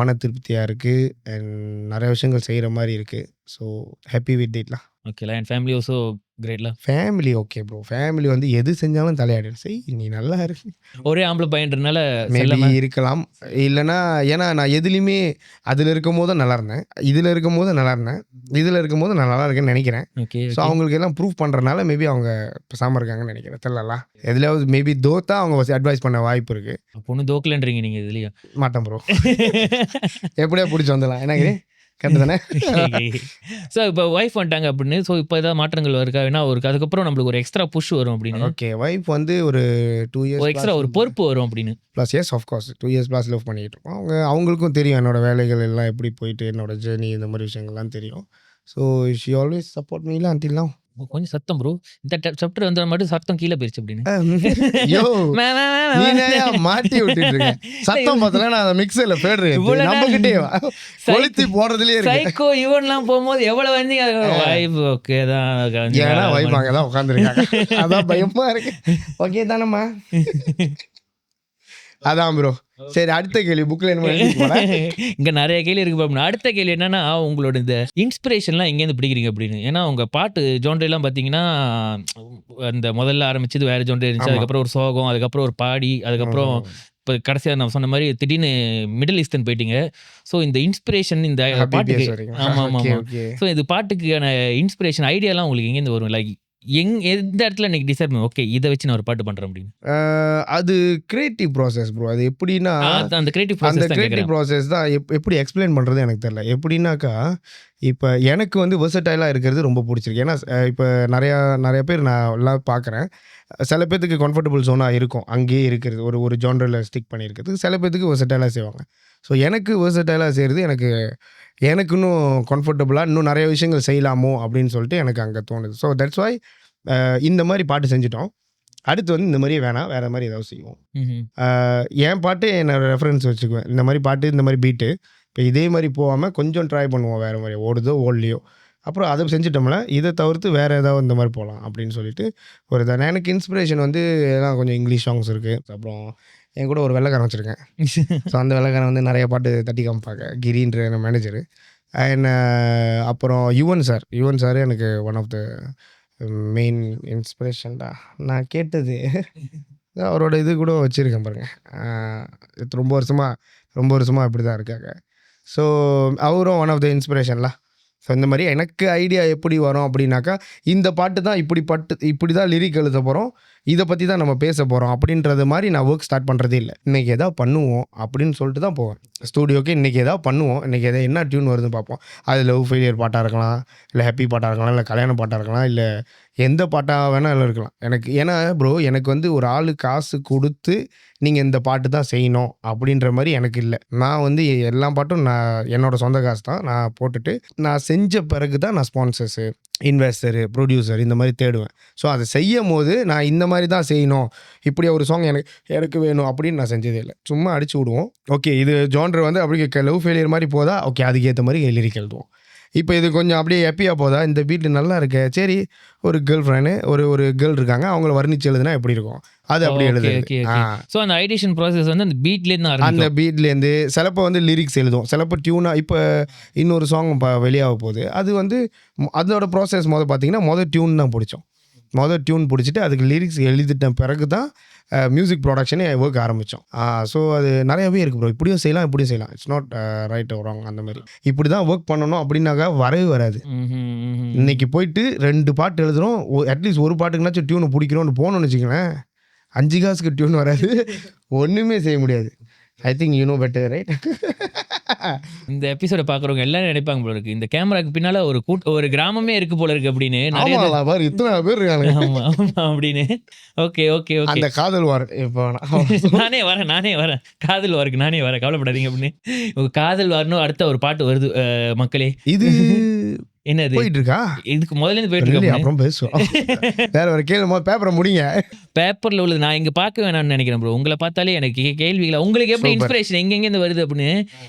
Speaker 3: மன திருப்தியாக இருக்குது அண்ட் நிறைய விஷயங்கள் செய்கிற மாதிரி இருக்குது. ஸோ ஹாப்பி வித் இட்லாம்.
Speaker 1: ஓகே. அண்ட் ஃபேமிலி ஆல்சோ கிரேட்ல.
Speaker 3: ஃபேமிலி ஓகே ப்ரோ, ஃபேமிலி வந்து எது செஞ்சாலும் தலையாடிடும். சரி நீ நல்லா இருக்கு,
Speaker 1: ஒரே ஆம்பளை பையன்றனால
Speaker 3: மேபி இருக்கலாம். இல்லைனா ஏன்னா நான் எதுலேயுமே அதில் இருக்கும் போது நல்லா இருந்தேன், இதில் இருக்கும் போது நல்லா இருந்தேன், இதில் இருக்கும் போது நான் நல்லா இருக்கேன்னு நினைக்கிறேன்.
Speaker 1: ஓகே.
Speaker 3: ஸோ அவங்களுக்கு எல்லாம் ப்ரூவ் பண்ணுறதுனால மேபி அவங்க பேசாமல் இருக்காங்கன்னு நினைக்கிறேன். தெரியலாம் எதுலையாவது மேபி தோத்தா அவங்க அட்வைஸ் பண்ண வாய்ப்பு இருக்குது.
Speaker 1: பொண்ணு தோக்கலன்றீங்க நீங்கள் இதுலையா?
Speaker 3: மாட்டேன் ப்ரோ, எப்படியா பிடிச்சி வந்துடலாம் எனக்கு கரெக்டு தானே.
Speaker 1: ஸோ இப்போ ஒய்ஃப் வந்துட்டாங்க அப்படின்னு, ஸோ இப்போ ஏதாவது மாற்றங்கள் இருக்கா? ஏன்னா அதுக்கப்புறம் நம்மளுக்கு ஒரு எக்ஸ்ட்ரா புஷ் வரும் அப்படின்னு.
Speaker 3: ஓகே, ஒய்ஃப் வந்து ஒரு 2 years
Speaker 1: எக்ஸ்ட்ரா ஒரு பொறுப்பு வரும் அப்படின்னு.
Speaker 3: Plus S of course 2 years plus love பண்ணிகிட்டு இருக்கோம். அவங்களுக்கும் தெரியும் என்னோடய வேலைகள் எல்லாம் எப்படி போயிட்டு, என்னோட ஜேர்னி இந்த மாதிரி விஷயங்கள்லாம் தெரியும். ஸோ ஷி ஆல்வேஸ் சப்போர்ட் மீலாம் அன்டில்லாம்.
Speaker 1: கொஞ்சம் சத்தம் ப்ரோ, இந்த சாப்டர் வந்து மட்டும் சத்தம் கீழே போயிருச்சு அப்படின்னு.
Speaker 3: மாட்டி விட்டுட்டு சத்தம் பார்த்தல நான் மிக்சர்ல போடுறேன், நம்மகிட்டே கொளுத்தி போடுறதுலயே இருக்கு.
Speaker 1: சைக்கோ யுவன்லாம் போகும்போது எவ்வளவு வந்து வைப் ஓகே தான்,
Speaker 3: ஏன்னா வைப் அங்கே தான் உட்காந்துருக்காங்க, அதான் பயமா இருக்கு. ஓகே தானம்மா, அதான் ப்ரோ. சரி அடுத்த கேள்வி, புக்கில் என்ன
Speaker 1: இங்கே நிறைய கேள்வி இருக்கு பாப்பா. அடுத்த கேள்வி என்னன்னா, உங்களோட இந்த இன்ஸ்பிரேஷன்லாம் எங்கேருந்து பிடிக்கிறீங்க அப்படின்னு. ஏன்னா உங்கள் பாட்டு ஜோன்ரெல்லாம் பார்த்தீங்கன்னா அந்த முதல்ல ஆரம்பிச்சது வேறு ஜோன்ரே இருந்துச்சு, அதுக்கப்புறம் ஒரு சோகம், அதுக்கப்புறம் ஒரு பாடி, அதுக்கப்புறம் இப்போ கடைசியாக நான் சொன்ன மாதிரி திடீர்னு மிடில் ஈஸ்டர்ன் போயிட்டீங்க. ஸோ இந்த இன்ஸ்பிரேஷன் இந்த பாட்டுக்கு, ஆமாம். ஸோ இது பாட்டுக்கான இன்ஸ்பிரேஷன் ஐடியாலாம் உங்களுக்கு எங்கேருந்து வரும்? லைக் எந்த இடத்துல இன்னைக்கு டிசைட் ஓகே இதை வச்சு நான் ஒரு பாட்டு பண்றேன் அப்படின்னு?
Speaker 3: அது கிரியேட்டிவ் ப்ராசஸ் ப்ரோ. அது எப்படின்னா
Speaker 1: அந்த கிரியேட்டிவ் ப்ராசஸ்
Speaker 3: தான் எப்படி எக்ஸ்பிளைன் பண்றது எனக்கு தெரியல. எப்படின்னாக்கா இப்போ எனக்கு வந்து வெர்சடைலாக இருக்கிறது ரொம்ப பிடிச்சிருக்கு. ஏன்னா இப்போ நிறைய பேர் நான் எல்லாம் பார்க்குறேன். சில பேர்த்துக்கு கம்ஃபர்டபுள் ஜோனாக இருக்கும், அங்கேயே இருக்கிறது, ஒரு ஜானரில் ஸ்டிக் பண்ணியிருக்கிறதுக்கு. சில பேர்த்துக்கு வெர்சடைலாக செய்வாங்க. ஸோ எனக்கு வெர்சடைலாக செய்கிறது எனக்கு இன்னும் கம்ஃபர்டபுளாக இன்னும் நிறைய விஷயங்கள் செய்யலாமோ அப்படின்னு சொல்லிட்டு எனக்கு அங்கே தோணுது. ஸோ தட்ஸ் வை இந்த மாதிரி பாட்டு செஞ்சுட்டோம். அடுத்து வந்து இந்த மாதிரியே வேணாம், வேறு மாதிரி ஏதாவது செய்வோம். என் பாட்டு என்னோட ரெஃபரன்ஸ் வச்சுக்குவேன். இந்த மாதிரி பாட்டு, இந்த மாதிரி பீட்டு, இப்போ இதே மாதிரி போகாமல் கொஞ்சம் ட்ரை பண்ணுவோம், வேறு மாதிரி ஓடுதோ ஓடலையோ. அப்புறம் அதை செஞ்சுட்டோம்னா இதை தவிர்த்து வேறு ஏதாவது இந்த மாதிரி போகலாம் அப்படின்னு சொல்லிட்டு ஒரு இதான். எனக்கு இன்ஸ்பிரேஷன் வந்து எல்லாம் கொஞ்சம் இங்கிலீஷ் சாங்ஸ் இருக்குது. அப்புறம் என் கூட ஒரு வெள்ளைக்காரன் வச்சுருக்கேன். ஸோ அந்த வெள்ளைக்காரன் வந்து நிறைய பாட்டு தட்டி காமிப்பாங்க, கிரின்ற என் மேனேஜரு. அண்ட் அப்புறம் யுவன் சார் எனக்கு ஒன் ஆஃப் த மெயின் இன்ஸ்பிரேஷன்டா. நான் கேட்டது அவரோட இது கூட வச்சுருக்கேன் பாருங்கள். ரொம்ப வருஷமாக இப்படி தான் இருக்காங்க. ஸோ அவரும் ஒன் ஆஃப் த இன்ஸ்பிரேஷன்லாம். ஸோ இந்த மாதிரி எனக்கு ஐடியா எப்படி வரும் அப்படின்னாக்கா, இந்த பாட்டு தான் இப்படி தான் லிரிக் எழுத போகிறோம், இதை பற்றி தான் நம்ம பேச போகிறோம் அப்படின்றது மாதிரி நான் ஒர்க் ஸ்டார்ட் பண்ணுறதே இல்லை. இன்றைக்கி எதாவது பண்ணுவோம் அப்படின்னு சொல்லிட்டு தான் போவேன் ஸ்டூடியோக்கு. இன்றைக்கி எதாவது பண்ணுவோம், இன்றைக்கி என்ன டியூன் வருதுன்னு பார்ப்போம். அது லவ் ஃபெயிலியர் பாட்டாக இருக்கலாம், இல்லை ஹாப்பி பாட்டாக இருக்கலாம், இல்லை கல்யாண பாட்டாக இருக்கலாம், இல்லை எந்த பாட்டாக வேணாலும் இருக்கலாம். ஏன்னா ப்ரோ, எனக்கு வந்து ஒரு ஆளு காசு கொடுத்து நீங்கள் இந்த பாட்டு தான் செய்யணும் அப்படின்ற மாதிரி எனக்கு இல்லை. நான் வந்து எல்லா பாட்டும் என்னோட சொந்த காசு தான் நான் போட்டுட்டு, நான் செஞ்ச பிறகு தான் நான் ஸ்பான்சர்ஸு, இன்வெஸ்டரு, ப்ரொடியூசர் இந்த மாதிரி தேடுவேன். ஸோ அதை செய்யும் போது நான் இந்த மாதிரி தான் செய்யணும், இப்படி ஒரு சாங் எனக்கு வேணும் அப்படின்னு நான் செஞ்சதே இல்லை. சும்மா அடிச்சு விடுவோம். ஓகே, இது ஜான்ரு வந்து அப்படி லவ் ஃபெயிலியர் மாதிரி போதா, ஓகே அதுக்கேற்ற மாதிரி லிரிக் எழுதுவோம். இப்போ இது கொஞ்சம் அப்படியே ஹாப்பியாக போதா, இந்த பீட்டு நல்லா இருக்கு, சரி ஒரு கேர்ள் ஃப்ரெண்டு ஒரு கேர்ள் இருக்காங்க, அவங்கள வர்ணிச்சு எழுதுனா எப்படி இருக்கும், அது அப்படி எழுதுறது.
Speaker 1: ஸோ அந்த ஐடியேஷன் ப்ராசஸ் வந்து அந்த பீட்லேருந்து தான்,
Speaker 3: அந்த பீட்லேருந்து சிலப்போ வந்து லிரிக்ஸ் எழுதுவோம், சிலப்போ டியூனாக. இப்போ இன்னொரு சாங் வெளியாக போகுது, அது வந்து அதோட ப்ராசஸ் பார்த்தீங்கன்னா டியூன் தான் பிடிச்சோம். டியூன் பிடிச்சிட்டு அதுக்கு லிரிக்ஸ் எழுதிட்ட பிறகு தான் மியூசிக் ப்ரொடக்ஷனே ஒர்க் ஆரம்பித்தோம். ஸோ அது நிறையவே இருக்குது ப்ரோ. இப்படியும் செய்யலாம், இட்ஸ் நாட் ரைட் ராங். அந்த மாதிரி இப்படி தான் ஒர்க் பண்ணணும் அப்படின்னாக்கா வரவே வராது. இன்னைக்கு போயிட்டு 2 பாட்டு எழுதுகிறோம், அட்லீஸ்ட் ஒரு பாட்டுக்குனாச்சும் டியூனை பிடிக்கிறோன்னு போகணும்னு வச்சுக்கங்களேன், 5 காசுக்கு டியூன் வராது, ஒன்றுமே செய்ய முடியாது. I think you know better, right?
Speaker 1: இந்த எபிசோட பார்க்குறவங்க எல்லாரும் நினைப்பாங்க போல இருக்கு, இந்த கேமராக்கு பின்னால ஒரு கிராமமே இருக்கு போல இருக்கு அப்படின்னு. நிறைய
Speaker 3: இத்தனை பேர் இருக்காங்க.
Speaker 1: ஆமா அப்படின்னு. ஓகே,
Speaker 3: அந்த காதல் வார். இப்போ
Speaker 1: நானே வரேன் காதல் வாருக்கு, நானே வரேன், கவலைப்படாதீங்க அப்படின்னு. காதல் வார்னு அடுத்த ஒரு பாட்டு வருது மக்களே.
Speaker 3: இது
Speaker 1: என்னது
Speaker 3: போயிட்டு இருக்கா?
Speaker 1: இதுக்கு முதல்ல போயிட்டு இருக்கு.
Speaker 3: அப்புறம் பேசுவோம். வேற ஒரு கேள்வி, பேப்பரை முடிங்க.
Speaker 1: பேப்பர்ல உள்ளது நான் இங்க பார்க்க வேணாம்னு நினைக்கிறேன் ப்ரோ. உங்களை பார்த்தாலே எனக்கு கேள்விகளை, உங்களுக்கு எப்படி இன்ஸ்பிரேஷன் எங்கெங்க வருது அப்படின்னு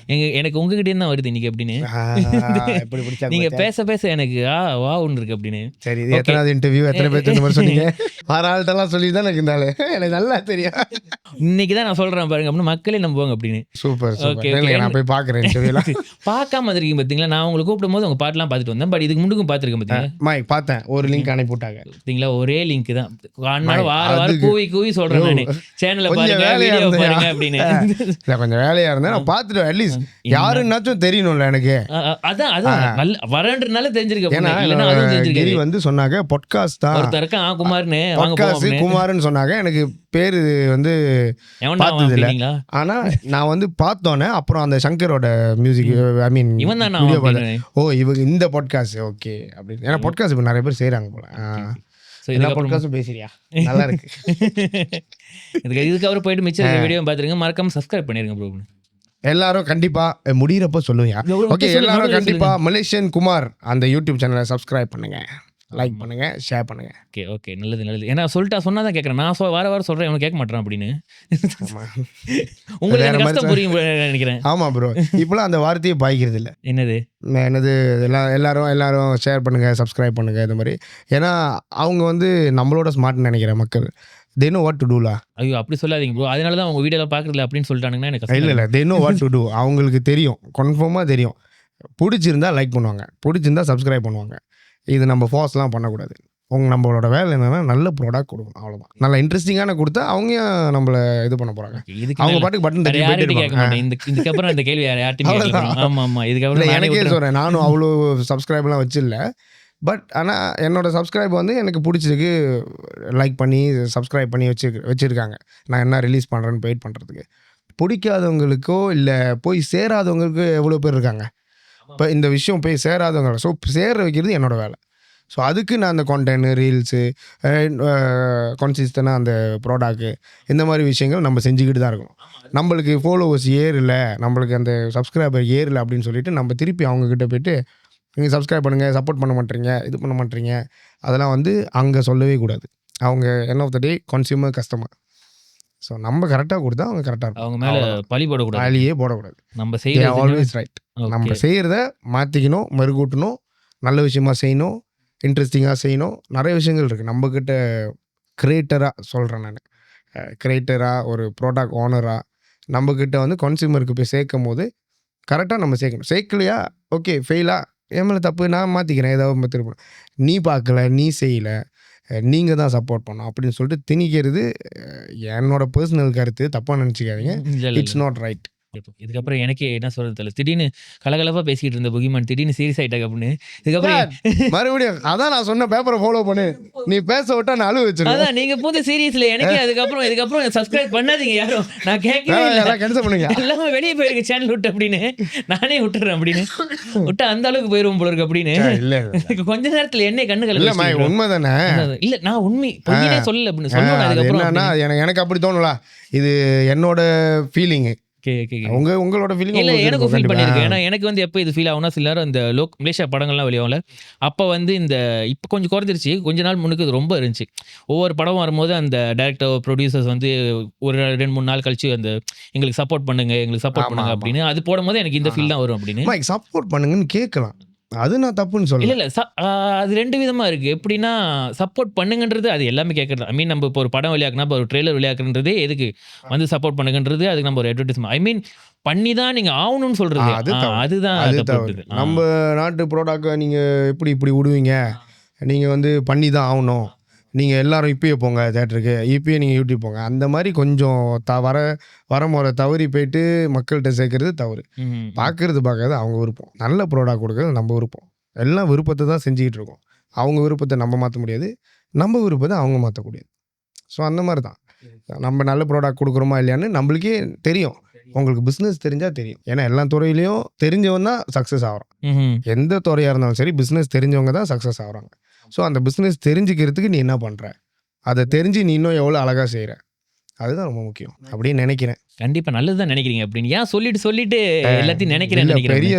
Speaker 1: எனக்கு உங்ககிட்ட தான் வருது இன்னைக்கு அப்படின்னு. நீங்க பேச எனக்கு வாவுன்னு இருக்கு அப்படின்னு.
Speaker 3: சரி, இது எத்தனாவது இன்டர்வியூ, எத்தனை பேர் இந்த மாதிரி சொன்னீங்க? ஆள்கிட்டலாம் சொல்லி தான் எனக்கு நல்லா தெரியும்.
Speaker 1: இன்னைக்கு தான் நான் சொல்றேன் பாருங்க அப்படின்னு, மக்களே நம்புவாங்க அப்படின்னு.
Speaker 3: சூப்பர். நான் போய் பார்க்குறேன் இன்டர்வியூலாம்.
Speaker 1: பார்க்காம இருக்கீங்க பார்த்தீங்களா? நான் உங்களை கூப்பிடும் போது உங்க பாட்டுலாம் பார்த்துட்டு வந்தேன். பட் இதுக்கு முன்னுக்கும் பார்த்துருக்கேன் பார்த்தீங்களா?
Speaker 3: பார்த்தேன், ஒரு லிங்க் அனுப்பி விட்டாங்க பார்த்தீங்களா?
Speaker 1: ஒரே லிங்க் தான். வாரம் கூவி சொல்றேன் நானு, சேனலை பாருங்க, வீடியோ பாருங்க அப்படின்னு.
Speaker 3: கொஞ்சம் வேலையா இருந்தேன், நான் பார்த்துட்டு அட்லீஸ்ட் யாருன்னாச்சும் தெரியணும்ல எனக்கு.
Speaker 1: அதான் வரன்றனால தெரிஞ்சிருக்கேன்.
Speaker 3: கிரி வந்து சொன்னாங்க பாட்காஸ்ட் தான்
Speaker 1: ஒருத்தருக்கா குமார்னு,
Speaker 3: குமார்னு சொன்னாங்க. எனக்கு பேரு வந்து பார்த்தது இல்லை, ஆனா நான் வந்து பார்த்தோன்னே அப்புறம் அந்த சங்கரோட மியூசிக், ஐ மீன்
Speaker 1: இவன் தான்.
Speaker 3: ஓ, இவங்க இந்த பாட்காஸ்ட் ஓகே அப்படின்னு. ஏன்னா பாட்காஸ்ட் இப்போ நிறைய பேர் செய்கிறாங்க போல. எல்லா பாட்காஸ்டும் பேசுறியா? நல்லா இருக்கு.
Speaker 1: இதுக்கப்புறம் போயிட்டு மிச்சம் வீடியோ பார்த்துருங்க, மறக்காம சப்ஸ்கிரைப் பண்ணிருங்க ப்ரோ.
Speaker 3: எல்லாரும் கண்டிப்பா முடியிறப்ப சொல்லுவியா? ஓகே, எல்லாரும் கண்டிப்பா மலேசியன் குமார் அந்த யூடியூப் சேனலை சப்ஸ்கிரைப் பண்ணுங்க, லைக் பண்ணுங்க, ஷேர் பண்ணுங்க.
Speaker 1: ஓகே நல்லது. ஏன்னா சொன்னாதான் கேட்குறேன், நான் வாரம் சொல்றேன், அவனுக்கு கேட்க மாட்டேன் அப்படின்னு. உங்களுக்கு கஷ்டம் புரியும் நினைக்கிறேன்.
Speaker 3: ஆமா ப்ரோ, இப்பெல்லாம் அந்த வார்த்தையை பாய்க்கிறது இல்லை.
Speaker 1: என்னது
Speaker 3: எல்லாரும் ஷேர் பண்ணுங்க, சப்ஸ்கிரைப் பண்ணுங்க, இது மாதிரி. ஏன்னா அவங்க வந்து நம்மளோட ஸ்மார்ட்னு நினைக்கிற மக்கள். they know what to do la.
Speaker 1: ஐயோ அப்படி சொல்லாதீங்க ப்ரோ, அதனால தான் அவங்க வீடியோலாம் பார்க்குறதில்ல அப்படின்னு சொல்லிட்டானுங்கன்னா எனக்கு
Speaker 3: இல்லை they know what to do. அவங்களுக்கு தெரியும், கன்ஃபார்மாக தெரியும். பிடிச்சிருந்தா லைக் பண்ணுவாங்க, பிடிச்சிருந்தா சப்ஸ்கிரைப் பண்ணுவாங்க. இது நம்ம ஃபோர்ஸ்லாம் பண்ணக்கூடாது. நம்மளோட வேலை என்னன்னா நல்ல ப்ராடக்ட் கொடுக்கணும், அவ்வளோதான். நல்லா இன்ட்ரெஸ்டிங்கான கொடுத்தா அவங்க நம்மளை இது பண்ண போகிறாங்க. அவங்க பாட்டுக்கு பட்டன் தட்டி
Speaker 1: இதுக்கப்புறம் இந்த கேள்வி இதுக்கப்புறம்
Speaker 3: எனக்கே சொல்கிறேன், நானும் அவ்வளோ சப்ஸ்கிரைப்லாம் வச்சில்ல. பட் ஆனால் என்னோடய சப்ஸ்கிரைப் வந்து எனக்கு பிடிச்சிருக்கு, லைக் பண்ணி சப்ஸ்கிரைப் பண்ணி வச்சுருக்காங்க. நான் என்ன ரிலீஸ் பண்ணுறேன்னு வெயிட் பண்ணுறதுக்கு. பிடிக்காதவங்களுக்கோ இல்லை போய் சேராதவங்களுக்கு எவ்வளோ பேர் இருக்காங்க. இப்போ இந்த விஷயம் போய் சேராதவங்க, ஸோ சேர வைக்கிறது என்னோட வேலை. ஸோ அதுக்கு நான் அந்த கான்டென்ட், ரீல்ஸு, கன்சிஸ்டண்டாக அந்த ப்ராடக்ட்டு, இந்த மாதிரி விஷயங்கள் நம்ம செஞ்சுக்கிட்டு தான் இருக்கணும். நம்மளுக்கு ஃபாலோவர்ஸ் ஏறல, நம்மளுக்கு அந்த சப்ஸ்கிரைபர் ஏறல அப்படின்னு சொல்லிட்டு நம்ம திருப்பி அவங்கக்கிட்ட போய்ட்டு நீங்கள் சப்ஸ்கிரைப் பண்ணுங்கள், சப்போர்ட் பண்ண மாட்டீங்க, இது பண்ண மாட்டீங்க, அதெல்லாம் வந்து அங்கே சொல்லவே கூடாது. அவங்க end of the day consumer, customer. So நம்ம கரெக்டாக கொடுத்தா அவங்க கரெக்டாக இருக்கும்.
Speaker 1: அவங்க மேலே பழி போடக்கூடாது,
Speaker 3: வேலையே போடக்கூடாது.
Speaker 1: நம்ம செய்யறது
Speaker 3: ஆல்வேஸ் ரைட். நம்ம செய்கிறத மாற்றிக்கணும், மெருகூட்டணும், நல்ல விஷயமா செய்யணும், இன்ட்ரெஸ்டிங்காக செய்யணும். நிறைய விஷயங்கள் இருக்குது நம்மக்கிட்ட. கிரியேட்டராக சொல்கிறேன் நான், கிரியேட்டராக ஒரு ப்ராடக்ட் ஓனராக நம்மக்கிட்ட வந்து கன்சியூமருக்கு போய் சேர்க்கும் போது கரெக்டாக நம்ம சேர்க்கணும். சேர்க்கலையா ஓகே, ஃபெயிலா, என் மேலே தப்பு, நான் மாற்றிக்கிறேன், ஏதாவது திருப்பணும். நீ பார்க்கல, நீ செய்யலை, நீங்கள் தான் சப்போர்ட் பண்ணணும் அப்படின்னு சொல்லிட்டு திணிக்கிறது என்னோட பர்சனல் கருத்து. தப்பாக நினச்சிக்காதீங்க. It's not right.
Speaker 1: இதுக்கப்புறம் எனக்கே என்ன சொல்றது தெரியல. திடீர்னு கலகலப்பா பேசிக்கிட்டு இருந்த புகிமான் திடீர்னு சீரியஸ் ஆயிட்டாங்க அப்படின்னு. இதுக்கப்புறம்
Speaker 3: மறுபடியும் அதான் நான் சொன்ன பேப்பரை ஃபாலோ பண்ணு, நீ பேச விட்டா நான் அழுவ வச்சிருக்கேன்.
Speaker 1: அதான் நீங்க போது சீரியஸ்ல எனக்கு இதுக்கப்புறம் சப்ஸ்கிரைப் பண்ணாதீங்க யாரும். நான் கேட்கவே இல்லை,
Speaker 3: கேன்சல் பண்ணுங்க,
Speaker 1: எல்லாமே வெளியே போயிருக்கு சேனல் விட்டு அப்படின்னு. நானே விட்டுறேன் அப்படின்னு விட்டா அந்த அளவுக்கு போயிருவோம் போல இருக்கு அப்படின்னு.
Speaker 3: இல்ல
Speaker 1: கொஞ்ச நேரத்துல என்ன கண்ணுகள்
Speaker 3: உண்மைதானே.
Speaker 1: இல்ல நான் உண்மை பொய்யே சொல்லல அப்படின்னு சொன்னோம். அதுக்கப்புறம்
Speaker 3: எனக்கு அப்படி தோணல. இது என்னோட ஃபீலிங். உங்களோட ஃபீலிங்
Speaker 1: இல்ல எனக்கு ஃபீல் பண்ணிருக்கு. ஏன்னா எனக்கு வந்து எப்போ இது ஃபீல் ஆகும்னா, சில நேரம் இந்த மலேசியா படங்கள்லாம் வெளியாகல, அப்போ வந்து இந்த இப்போ கொஞ்சம் குறைஞ்சிருச்சு. கொஞ்ச நாள் முன்னுக்கு இது ரொம்ப இருந்துச்சு. ஒவ்வொரு படம் வரும்போது அந்த டைரக்டர், ப்ரொடியூசர்ஸ் வந்து ஒரு 2-3 நாள் கழிச்சு அந்த எங்களுக்கு சப்போர்ட் பண்ணுங்க, எங்களுக்கு சப்போர்ட் பண்ணுங்க அப்படின்னு அது போடும்போது எனக்கு இந்த ஃபீல் தான் வரும் அப்படின்னு.
Speaker 3: சப்போர்ட் பண்ணுங்கன்னு கேட்கலாம், அது நான் தப்புன்னு சொல்ல.
Speaker 1: இல்ல அது 2 விதமா இருக்கு. எப்படின்னா சப்போர்ட் பண்ணுங்கன்றது அது எல்லாமே கேட்கறது. ஐ மீன் நம்ம இப்போ ஒரு படம் வெளியாக்குனா, இப்போ ஒரு ட்ரெய்லர் வெளியாக்குறதே எதுக்கு வந்து சப்போர்ட் பண்ணுங்கன்றது, அதுக்கு நம்ம ஒரு அட்வர்டைஸ்மெண்ட் ஐ மீன் பண்ணி தான் நீங்க ஆகணும்னு சொல்றது. அதுதான் தப்பு.
Speaker 3: நம்ம நாட்டு ப்ராடக்ட்டை நீங்க இப்படி விடுவீங்க, நீங்க வந்து பண்ணி தான் ஆகணும், நீங்கள் எல்லாரும் இப்பயே போங்க தேட்டருக்கு, இப்பயே நீங்கள் யூடியூப் போங்க, அந்த மாதிரி கொஞ்சம் வரமுறை தவறி போயிட்டு மக்கள்கிட்ட சேர்க்கறது தவறு. பார்க்கறது அவங்க விருப்பம், நல்ல ப்ராடக்ட் கொடுக்கறது நம்ம விருப்பம். எல்லாம் விருப்பத்தை தான் செஞ்சுக்கிட்டு இருக்கோம். அவங்க விருப்பத்தை நம்ம மாற்ற முடியாது, நம்ம விருப்பத்தை அவங்க மாற்றக்கூடாது. ஸோ அந்த மாதிரி தான் நம்ம நல்ல ப்ராடக்ட் கொடுக்குறோமா இல்லையான்னு நம்மளுக்கே தெரியும். உங்களுக்கு பிஸ்னஸ் தெரிஞ்சால் தெரியும். ஏன்னா எல்லா துறையிலையும் தெரிஞ்சவன் தான் சக்ஸஸ் ஆகிறான். எந்த துறையாக இருந்தாலும் சரி, பிஸ்னஸ் தெரிஞ்சவங்க தான் சக்ஸஸ் ஆகிறாங்க. ஸோ அந்த பிஸ்னஸ் தெரிஞ்சுக்கிறதுக்கு நீ என்ன பண்ணுற, அதை தெரிஞ்சு நீ இன்னும் எவ்வளோ அழகாக செய்கிற, அதுதான் ரொம்ப முக்கியம் அப்படின்னு நினைக்கிறேன்.
Speaker 1: கண்டிப்பா நல்லதுதான் நினைக்கிறீங்க அப்படின்னு ஏன் சொல்லிட்டு எல்லாத்தையும் நினைக்கிறேன்.
Speaker 3: பெரிய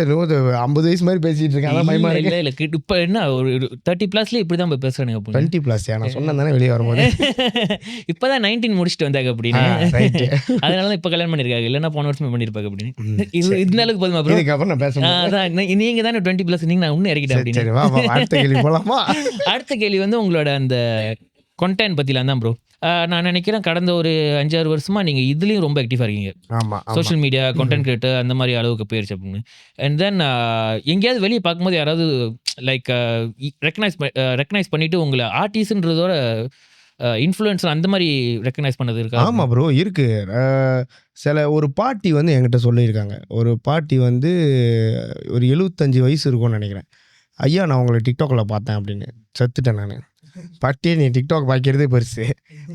Speaker 3: 50 வயசு மாதிரி பேசிட்டு இருக்கேன்.
Speaker 1: இல்ல இப்ப என்ன ஒரு 30+ இப்படிதான் பேசுறானுங்க.
Speaker 3: 20+ நான் சொன்னேன் தானே வெளியே வரும்போது.
Speaker 1: இப்பதான் 19 முடிச்சுட்டு வந்தாங்க அப்படின்னு. அதனாலதான் இப்ப கல்யாணம் பண்ணிருக்காங்க, இல்லன்னா போன வருஷம் பண்ணிருப்பாங்க அப்படின்னு. இந்த அளவுக்கு போதுமா ப்ரோ?
Speaker 3: இதுக்கப்புறம் நான் பேசுறேன்.
Speaker 1: நீங்க தானே 20+ நீங்க நான் இன்னும் இறக்கிட்டேன் அப்படின்னு.
Speaker 3: அடுத்த கேள்வி போலாமா?
Speaker 1: அடுத்த கேள்வி வந்து உங்களோட அந்த கண்டென்ட் பத்திலாம் தான் ப்ரோ. நான் நினைக்கிறேன் கடந்த ஒரு 5-6 வருஷமா நீங்க இதுலயும் ரொம்ப ஆக்டிவா இருக்கீங்க. சோஷியல் மீடியா கண்டென்ட் கிரியேட்டர் அந்த மாதிரி அளவுக்கு போயிருச்சு அப்படின்னு. அண்ட் தென் எங்கேயாவது வெளியே பார்க்கும்போது யாராவது லைக் ரெக்கக்னைஸ் பண்ணிட்டு உங்களை ஆர்டிஸ்ட்ன்றதோட இன்ஃப்ளூயன்சர் அந்த மாதிரி ரெக்கக்னைஸ் பண்ணது இருக்கா?
Speaker 3: ஆமாம் ப்ரோ, இருக்கு. ஒரு பாட்டி வந்து என்கிட்ட சொல்லியிருக்காங்க. ஒரு பாட்டி வந்து ஒரு 75 வயசு இருக்கும்னு நினைக்கிறேன். ஐயா நான் உங்களை டிக்டாக்ல பார்த்தேன் அப்படின்னு. செத்துட்டேன் நான். பாட்டியே நீ டிக்டாக் பார்க்கிறதே பெருசு,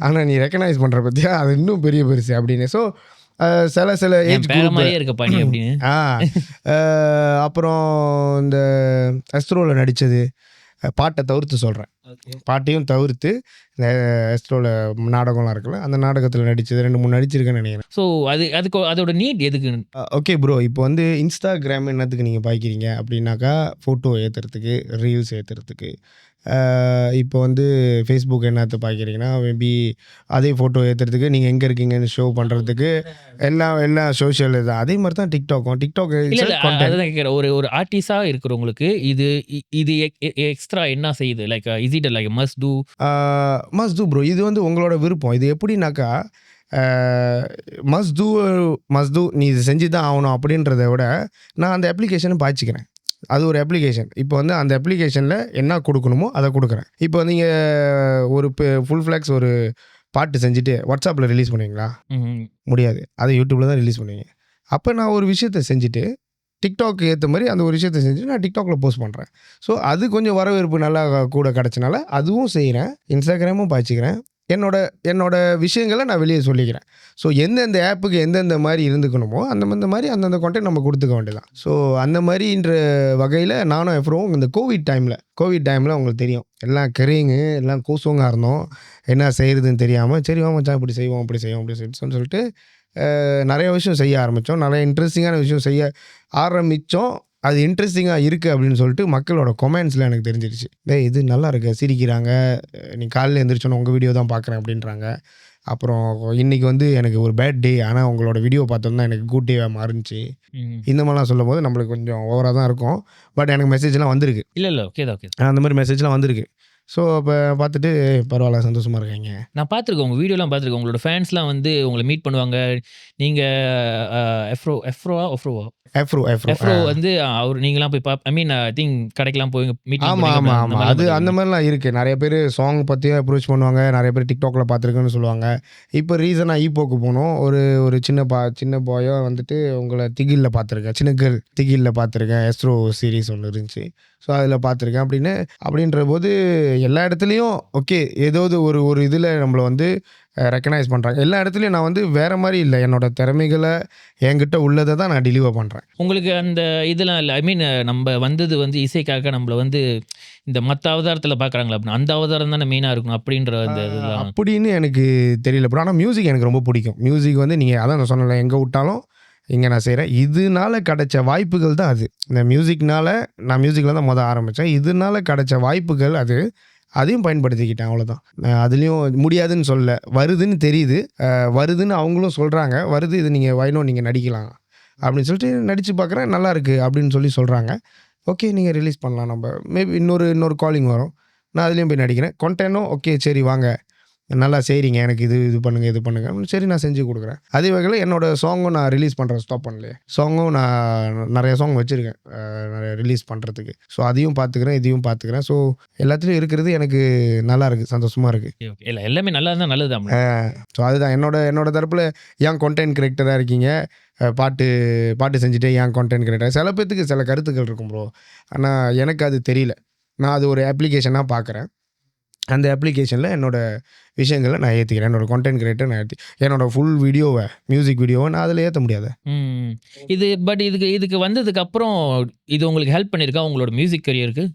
Speaker 3: ஆனால் நீ ரெக்கக்னைஸ் பண்ணுற பற்றியா அது இன்னும் பெரிய பெருசு அப்படின்னு. ஸோ சில ஏஜ்
Speaker 1: மாதிரியே இருக்க பாணி அப்படின்னு.
Speaker 3: அப்புறம் இந்த அஸ்ட்ரோவில் நடித்தது பாட்டை தவிர்த்து சொல்கிறேன், பாட்டையும் தவிர்த்து இந்த அஸ்ட்ரோவில் நாடகம்லாம் இருக்குல்ல, அந்த நாடகத்தில் நடித்தது 2-3 நடிச்சிருக்கேன்னு நினைக்கிறேன்.
Speaker 1: ஸோ அதோட நீட் எதுக்கு?
Speaker 3: ஓகே ப்ரோ, இப்போ வந்து இன்ஸ்டாகிராம் என்னத்துக்கு நீங்கள் பார்க்குறீங்க அப்படின்னாக்கா, ஃபோட்டோ ஏற்றுறதுக்கு, ரீல்ஸ் ஏற்றுறதுக்கு. இப்போ வந்து ஃபேஸ்புக் என்னத்தை பார்க்குறீங்கன்னா மேபி அதே ஃபோட்டோ ஏற்றுறதுக்கு, நீங்கள் எங்கே இருக்கீங்கன்னு ஷோ பண்ணுறதுக்கு, எல்லாம் சோஷியல் தான். அதே மாதிரி தான் டிக்டாக்
Speaker 1: ஒரு ஆர்டிஸ்டாக இருக்கிறவங்களுக்கு இது எக்ஸ்ட்ரா என்ன செய்யுது? Like is it like must do bro? இது வந்து உங்களோட விருப்பம். இது எப்படின்னாக்கா மஸ்ட் டூ நீ இது செஞ்சு தான் ஆகணும் அப்படின்றத விட நான் அந்த அப்ளிகேஷனை பாய்ச்சிக்கிறேன். அது ஒரு அப்ளிகேஷன். இப்போ வந்து அந்த அப்ளிகேஷனில் என்ன கொடுக்கணுமோ அதை கொடுக்குறேன். இப்போ நீங்கள் ஒரு ஃபுல் ஃப்ளாக்ஸ் ஒரு பாட்டு செஞ்சுட்டு வாட்ஸ்அப்பில் ரிலீஸ் பண்ணுவீங்களா? முடியாது. அதை யூடியூப்பில் தான் ரிலீஸ் பண்ணுவீங்க. அப்போ நான் ஒரு விஷயத்தை செஞ்சுட்டு டிக்டாக் ஏற்ற மாதிரி அந்த ஒரு விஷயத்தை செஞ்சுட்டு நான் டிக்டாக்ல போஸ்ட் பண்ணுறேன். ஸோ அது கொஞ்சம் வரவேற்பு நல்லா கூட கிடச்சனால அதுவும் செய்கிறேன். இன்ஸ்டாகிராமும் பாய்ச்சிக்கிறேன்,
Speaker 3: என்னோட விஷயங்களை நான் வெளியே சொல்லிக்கிறேன். ஸோ எந்தெந்த ஆப்புக்கு எந்தெந்த மாதிரி இருந்துக்கணுமோ அந்த மாதிரி அந்தந்த கான்டென்ட் நம்ம கொடுத்துக்க வேண்டியதான். ஸோ அந்த மாதிரின்ற வகையில் நானும் எஃப்ரோவும் இந்த கோவிட் டைமில் உங்களுக்கு தெரியும் எல்லாம் கரிங்கு எல்லாம் கூசுவங்க இருந்தோம், என்ன செய்கிறதுன்னு தெரியாமல் சரி மச்சான் இப்படி செய்வோம் அப்படி சொல்லிட்டு நிறைய விஷயம் செய்ய ஆரம்பித்தோம். நிறைய இன்ட்ரெஸ்டிங்கான விஷயம் செய்ய ஆரம்பித்தோம். அது இன்ட்ரெஸ்டிங்காக இருக்குது அப்படின்னு சொல்லிட்டு மக்களோட கொமெண்ட்ஸில் எனக்கு தெரிஞ்சிருச்சு. இது நல்லா இருக்கு, சிரிக்கிறாங்க, நீ காலையில் எழுந்திரிச்சோன்னு உங்கள் வீடியோ தான் பார்க்குறேன் அப்படின்றாங்க. அப்புறம் இன்றைக்கி வந்து எனக்கு ஒரு பேட் டே, ஆனால் உங்களோட வீடியோ பார்த்தோம்னா எனக்கு குட் டேவாக மாறிச்சு. இந்த மாதிரிலாம் சொல்லும் போது நம்மளுக்கு கொஞ்சம் ஓவராக தான் இருக்கும். பட் எனக்கு மெசேஜ்லாம் வந்திருக்கு.
Speaker 1: இல்லை ஓகே தான் ஓகே.
Speaker 3: அந்த மாதிரி மெசேஜ்லாம் வந்திருக்கு. ஸோ அப்போ பார்த்துட்டு பரவாயில்ல சந்தோஷமாக இருக்காங்க.
Speaker 1: நான் பார்த்துருக்கேன், உங்கள் வீடியோலாம் பார்த்துருக்கேன். உங்களோட ஃபேன்ஸ்லாம் வந்து உங்களை மீட் பண்ணுவாங்க. நீங்கள் எஃப்ரோ வந்து அவர் நீங்களாம் போய் ஐ மீன் ஐ திங்க் கடைக்கெல்லாம் போய் மீட்.
Speaker 3: ஆமாம் அது அந்த மாதிரிலாம் இருக்குது. நிறைய பேர் சாங் பற்றியே அப்ரோச் பண்ணுவாங்க. நிறைய பேர் டிக்டாக்ல பார்த்துருக்குன்னு சொல்லுவாங்க. இப்போ ரீசனாக ஈப்போக்கு போனோம். ஒரு சின்ன பாயோ வந்துட்டு உங்களை திகிலில் பார்த்துருக்கேன், சின்ன கேர்ள் திகிலில் பார்த்துருக்கேன். எஸ்ட்ரோ சீரீஸ் ஒன்று இருந்துச்சு, ஸோ அதில் பார்த்துருக்கேன். அப்படின்ற போது எல்லா இடத்துலையும் ஓகே ஏதாவது ஒரு இதில் நம்மளை வந்து ரெக்கனைஸ் பண்ணுறாங்க. எல்லா இடத்துலையும் நான் வந்து வேறு மாதிரி இல்லை, என்னோடய திறமைகளை என்கிட்ட உள்ளதை தான் நான் டெலிவர் பண்ணுறேன்.
Speaker 1: உங்களுக்கு அந்த இதெல்லாம் இல்லை, ஐ மீன் நம்ம வந்தது வந்து இசைக்காக நம்மளை வந்து இந்த மற்ற அவதாரத்தில் பார்க்குறாங்களா அப்படின்னா அந்த அவதாரம் தானே மெயினாக இருக்கணும் அப்படின்ற அந்த இதெல்லாம்
Speaker 3: அப்படின்னு எனக்கு தெரியல ப்ரோ. ஆனால் மியூசிக் எனக்கு ரொம்ப பிடிக்கும். மியூசிக் வந்து நீங்கள் அதான் நான் சொன்னல, எங்கே விட்டாலும் இங்கே நான் செய்கிறேன். இதனால கிடைச்ச வாய்ப்புகள் தான் அது. இந்த நான் மியூசிக்கில் தான் ஆரம்பித்தேன். இதனால கிடைச்ச வாய்ப்புகள் அது, அதையும் பயன்படுத்திக்கிட்டேன், அவ்வளோதான். அதுலேயும் முடியாதுன்னு சொல்ல, வருதுன்னு தெரியுது, வருதுன்னு அவங்களும் சொல்கிறாங்க, வருது இது நீங்கள் வைனோ நீங்கள் நடிக்கலாம் அப்படின்னு சொல்லிட்டு நடித்து பார்க்குறேன், நல்லா இருக்குது அப்படின்னு சொல்கிறாங்க. ஓகே நீங்கள் ரிலீஸ் பண்ணலாம், நம்ம மேபி இன்னொரு காலிங் வரும், நான் அதுலேயும் போய் நடிக்கிறேன். கொண்டேனும் ஓகே சரி வாங்க நல்லா செய்கிறீங்க, எனக்கு இது பண்ணுங்கள் சரி நான் செஞ்சு கொடுக்குறேன். அதே வகையில் என்னோடய சாங்கும் நான் ரிலீஸ் பண்ணுறேன், ஸ்டாப் பண்ணலையே. சாங்கும் நான் நிறைய சாங் வச்சுருக்கேன் நிறைய ரிலீஸ் பண்ணுறதுக்கு. ஸோ அதையும் பார்த்துக்கிறேன், இதையும் பார்த்துக்கிறேன். ஸோ எல்லாத்துலேயும் இருக்கிறது எனக்கு நல்லா இருக்குது, சந்தோஷமாக இருக்குது.
Speaker 1: இல்லை எல்லாமே நல்லா இருந்தால் நல்லது தான்.
Speaker 3: ஸோ அதுதான் என்னோட தரப்பில் ஏன் கான்டென்ட் கிரியேட்டராக இருக்கீங்க, பாட்டு செஞ்சுட்டு ஏன் கான்டென்ட் கிரியேட்டர். சில பேர்த்துக்கு சில கருத்துக்கள் இருக்கும் ப்ரோ, ஆனால் எனக்கு அது தெரியல. நான் அது ஒரு அப்ளிகேஷனாக பார்க்குறேன். அந்த அப்ளிகேஷனில் என்னோடய விஷயங்களை நான் ஏற்றிக்கிறேன். என்னோடய கான்டென்ட் கிரியேட்டர் நான் என்னோடய ஃபுல் வீடியோவை, மியூசிக் வீடியோவை நான் அதில் ஏற்ற முடியாது.
Speaker 1: இது பட் இதுக்கு வந்ததுக்கு அப்புறம் இது உங்களுக்கு ஹெல்ப் பண்ணியிருக்கா உங்களோட மியூசிக் கரியருக்கு?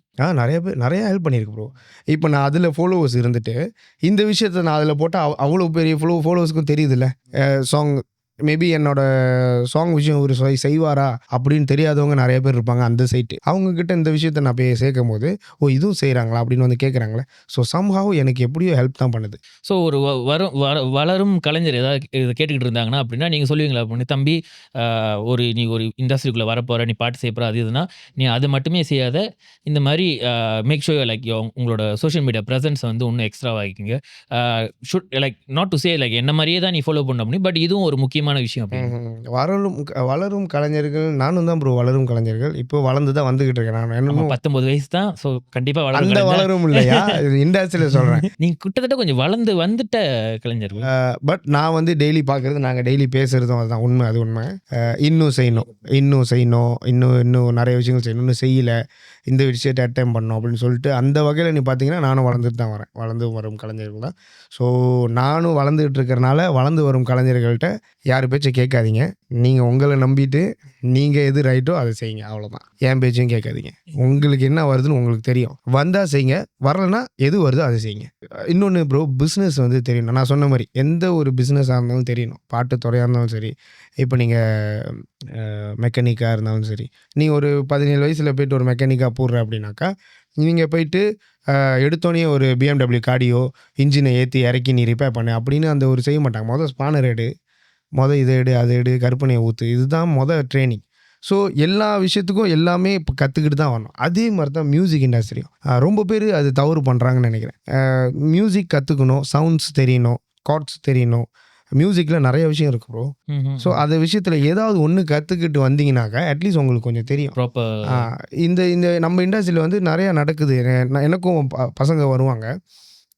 Speaker 3: நிறைய ஹெல்ப் பண்ணியிருக்கு ப்ரோ. இப்போ நான் அதில் ஃபாலோவர்ஸ் இருந்துட்டு இந்த விஷயத்தை நான் அதில் போட்டால் அவ்வளோ பெரிய ஃபாலோவர்ஸுக்கும் தெரியுதுல்ல. சாங் மேபி என்னோட சாங் விஷயம் ஒரு செய்வாரா அப்படின்னு தெரியாதவங்க நிறைய பேர் இருப்பாங்க அந்த சைட்டு. அவங்கக்கிட்ட இந்த விஷயத்த நான் போய் சேர்க்கும் போது இதுவும் செய்கிறாங்களா அப்படின்னு வந்து கேட்குறாங்களே. ஸோ சம்ஹவ் எனக்கு எப்படியோ ஹெல்ப் தான் பண்ணுது.
Speaker 1: ஸோ ஒரு வளரும் கலைஞர் ஏதாவது இதை கேட்டுக்கிட்டு இருந்தாங்கன்னா அப்படின்னா நீங்கள் சொல்லுவீங்களா அப்படின்னு, தம்பி நீ ஒரு இண்டஸ்ட்ரிக்குள்ளே வரப்போகிற, நீ பாட்டு செய்யப்போகிற, அது இதுனா நீ அதை மட்டுமே செய்யாத, இந்த மாதிரி மேக் ஷோர் லைக் உங்களோட சோஷியல் மீடியா ப்ரெசன்ஸ் வந்து இன்னும் எக்ஸ்ட்ரா ஆகிக்கிங்க. Should like not to say like என்ன மாதிரியே தான் நீ ஃபாலோ பண்ண முடியும், பட் இதுவும் ஒரு முக்கியமான விஷயம்.
Speaker 3: வளரும் கலைஞர்கள் நானும் தான் ப்ரோ. வளரும் கலைஞர்கள் இப்போ வளர்ந்து தான் வந்துகிட்டு இருக்கேன். நான் என்ன
Speaker 1: 19 வயசு தான். ஸோ கண்டிப்பாக
Speaker 3: அந்த வளரும் இல்லையா, இண்டஸ்ட்ரியில் சொல்கிறேன்.
Speaker 1: நீங்கள் கிட்டத்தட்ட கொஞ்சம் வளர்ந்து வந்துட்ட கலைஞர்கள்.
Speaker 3: பட் நான் வந்து டெய்லி பார்க்குறது, நாங்கள் டெய்லி பேசுகிறதும் அதுதான் உண்மை. அது உண்மை. இன்னும் செய்யணும், இன்னும் நிறைய விஷயங்கள் செய்யணும், இன்னும் செய்யலை, இந்த விஷயத்தை அட்டெம்ட் பண்ணணும் அப்படின்னு சொல்லிட்டு அந்த வகையில் நீ பார்த்தீங்கன்னா நானும் வளர்ந்துட்டு தான் வரேன். வளர்ந்து வரும் கலைஞர்கள் தான். ஸோ நானும் வளர்ந்துக்கிட்டு இருக்கிறனால வளர்ந்து வரும் கலைஞர்கள்ட்ட யார் பேச்சை கேட்காதீங்க. நீங்கள் உங்களை நம்பிட்டு நீங்கள் எது ரைட்டோ அதை செய்யுங்க, அவ்வளோதான். என் பேச்சையும் கேட்காதீங்க. உங்களுக்கு என்ன வருதுன்னு உங்களுக்கு தெரியும், வந்தால் செய்யுங்க, வரலைன்னா எது வருதோ அதை செய்யுங்க. இன்னொன்று ப்ரோ, பிஸ்னஸ் வந்து தெரியணும். நான் சொன்ன மாதிரி எந்த ஒரு பிஸ்னஸாக இருந்தாலும் தெரியணும். பாட்டு துறையாக இருந்தாலும் சரி, இப்போ நீங்கள் மெக்கானிக்காக இருந்தாலும் சரி, நீ ஒரு 17 வயசில் போய்ட்டு ஒரு மெக்கானிக்காக போடுற அப்படின்னாக்கா, நீங்கள் போயிட்டு எடுத்தோடனே ஒரு BMW காடியோ இன்ஜினை ஏற்றி இறக்கி நீ ரிப்பேர் பண்ணு அப்படின்னு அந்த ஒரு செய்ய மாட்டாங்க. மொதல் ஸ்பானர் எடு, இதை எடு, அதை எடு, கற்பனையை ஊற்று, இதுதான் ட்ரைனிங். ஸோ எல்லா விஷயத்துக்கும் எல்லாமே இப்போ கற்றுக்கிட்டு தான் வரணும். அதே மாதிரி தான் மியூசிக் இண்டஸ்ட்ரியும். ரொம்ப பேர் அது தவறு பண்ணுறாங்கன்னு நினைக்கிறேன். மியூசிக் கற்றுக்கணும், சவுண்ட்ஸ் தெரியணும், கார்ட்ஸ் தெரியணும். மியூசிக்கில் நிறைய விஷயம் இருக்கு ப்ரோ. ஸோ அந்த விஷயத்தில் ஏதாவது ஒன்று கற்றுக்கிட்டு வந்தீங்கன்னாக்கா அட்லீஸ்ட் உங்களுக்கு கொஞ்சம் தெரியும். இந்த நம்ம இண்டஸ்ட்ரியில் வந்து நிறையா நடக்குது. எனக்கும் பசங்க வருவாங்க,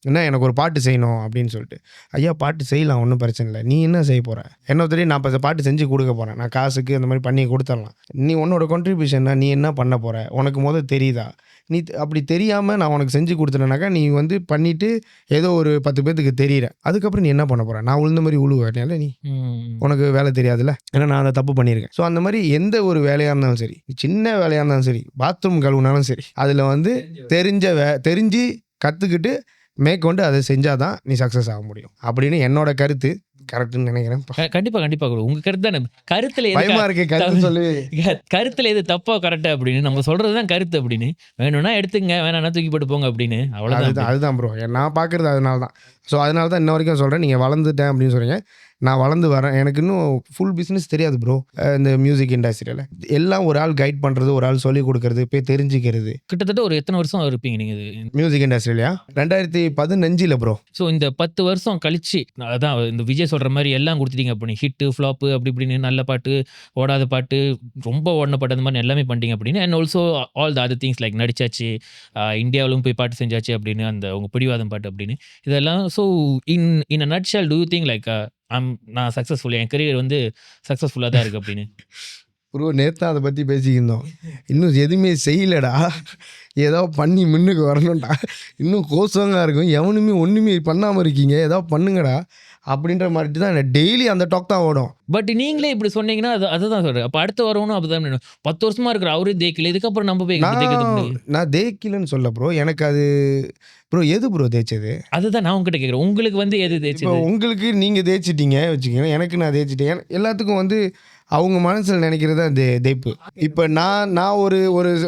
Speaker 3: என்ன எனக்கு ஒரு பாட்டு செய்யணும் அப்படின்னு சொல்லிட்டு. ஐயா பாட்டு செய்யலாம், ஒன்றும் பிரச்சனை இல்லை. நீ என்ன செய்ய போகிற? என்ன தெரியும், நான் இப்போ பாட்டு செஞ்சு கொடுக்க போகிறேன், நான் காசுக்கு அந்த மாதிரி பண்ணி கொடுத்துடலாம். நீ உன்னோட கான்ட்ரிபியூஷன்னா நீ என்ன பண்ண போகிற, உனக்கு தெரியுதா? நீ அப்படி தெரியாமல் நான் உனக்கு செஞ்சு கொடுத்துட்டேனாக்கா நீ வந்து பண்ணிவிட்டு ஏதோ ஒரு 10 பேத்துக்கு தெரியிற, அதுக்கப்புறம் நீ என்ன பண்ண போகிற? நான் உழுந்த மாதிரி உழுவேன் நீ, உனக்கு வேலை தெரியாதுல்ல, ஏன்னா நான் அதை தப்பு பண்ணியிருக்கேன். ஸோ அந்த மாதிரி எந்த ஒரு வேலையாக இருந்தாலும் சரி, சின்ன வேலையாக இருந்தாலும் சரி, பாத்ரூம் கழுவுனாலும் சரி, அதில் வந்து தெரிஞ்சு கற்றுக்கிட்டு மேற்கொண்டு அதை செஞ்சாதான் நீ சக்ஸஸ் ஆக முடியும் அப்படின்னு என்னோட கருத்து. கரெக்ட்னு நினைக்கிறேன்.
Speaker 1: கண்டிப்பா உங்க கருத்து தானே. கருத்துல
Speaker 3: பயமா இருக்கு கருத்து சொல்லி,
Speaker 1: கருத்துல எது தப்பா கரெக்டா அப்படின்னு நம்ம சொல்றதுதான் கருத்து அப்படின்னு. வேணும்னா எடுத்துங்க, வேணாம்னா தூக்கி போட்டு போங்க அப்படின்னு. அவ்வளவுதான்.
Speaker 3: அதுதான் ப்ரோ நான் பார்க்குறது. அதனால தான். ஸோ அதனால தான் இன்ன வரைக்கும் சொல்கிறேன், நீங்கள் வளர்ந்துட்டேன் அப்படின்னு சொல்கிறீங்க. நான் வளர்ந்து வரேன். எனக்கு இன்னும் ஃபுல் பிஸ்னஸ் தெரியாது ப்ரோ. இந்த மியூசிக் இண்டஸ்ட்ரியில் எல்லாம் ஒரு ஆள் கைட் பண்ணுறது, ஒரு ஆள் சொல்லிக் கொடுக்கறது, போய் தெரிஞ்சுக்கிறது.
Speaker 1: கிட்டத்தட்ட ஒரு எத்தனை வருஷம் இருப்பீங்க நீங்க
Speaker 3: மியூசிக் இண்டஸ்ட்ரியிலையா? 2015 ப்ரோ.
Speaker 1: ஸோ இந்த 10 வருஷம் கழிச்சு, அதான் இந்த விஜய் சொல்ற மாதிரி எல்லாம் கொடுத்துட்டீங்க அப்படின்னு, ஹிட்டு ஃப்ளாப்பு அப்படி இப்படின்னு, நல்ல பாட்டு, ஓடாத பாட்டு, ரொம்ப ஓடின பாட்டு, அந்த மாதிரி எல்லாமே பண்ணிட்டீங்க அப்படின்னு. And also all the other things like நடிச்சாச்சு, இந்தியாவிலும் போய் பாட்டு செஞ்சாச்சு அப்படின்னு, அந்த உங்க பிடிவாதம் பாட்டு அப்படின்னு இதெல்லாம். So in a nutshell do you think like நான் சக்ஸஸ்ஃபுல், என் கரியர் வந்து சக்ஸஸ்ஃபுல்லாக தான் இருக்குது அப்படின்னு?
Speaker 3: ப்ரோ நேற்று அதை பற்றி பேசிக்கிருந்தோம். இன்னும் எதுவுமே செய்யலடா, ஏதோ பண்ணி முன்னுக்கு வரணும்டா, இன்னும் கோசமாக இருக்கும், எவனுமே ஒன்றுமே பண்ணாமல் இருக்கீங்க, ஏதோ பண்ணுங்கடா அப்படின்ற மாதிரி தான் டெய்லி அந்த டாக் தான் ஓடும்.
Speaker 1: பட் நீங்களே இப்படி சொன்னீங்கன்னா அதுதான் சொல்கிறேன். அப்போ அடுத்து வரவனும் அப்படிதான். 10 வருஷமாக இருக்கிற அவரே தேய்க்கல, இதுக்கப்புறம் நம்ம போய்
Speaker 3: நான் தேய்க்கலன்னு சொல்ல ப்ரோ. எனக்கு அது ப்ரோ எது ப்ரோ தேய்ச்சது?
Speaker 1: அதுதான் நான் உங்ககிட்ட கேட்குறேன். உங்களுக்கு வந்து எது தேய்ச்சது?
Speaker 3: உங்களுக்கு நீங்கள் தேய்ச்சிட்டீங்க வச்சுக்கோங்க, எனக்கு நான் தேய்ச்சிட்டேன். எல்லாத்துக்கும் வந்து அவங்க மனசில் நினைக்கிறது அந்த தேய்ப்பு. இப்போ நான் ஒரு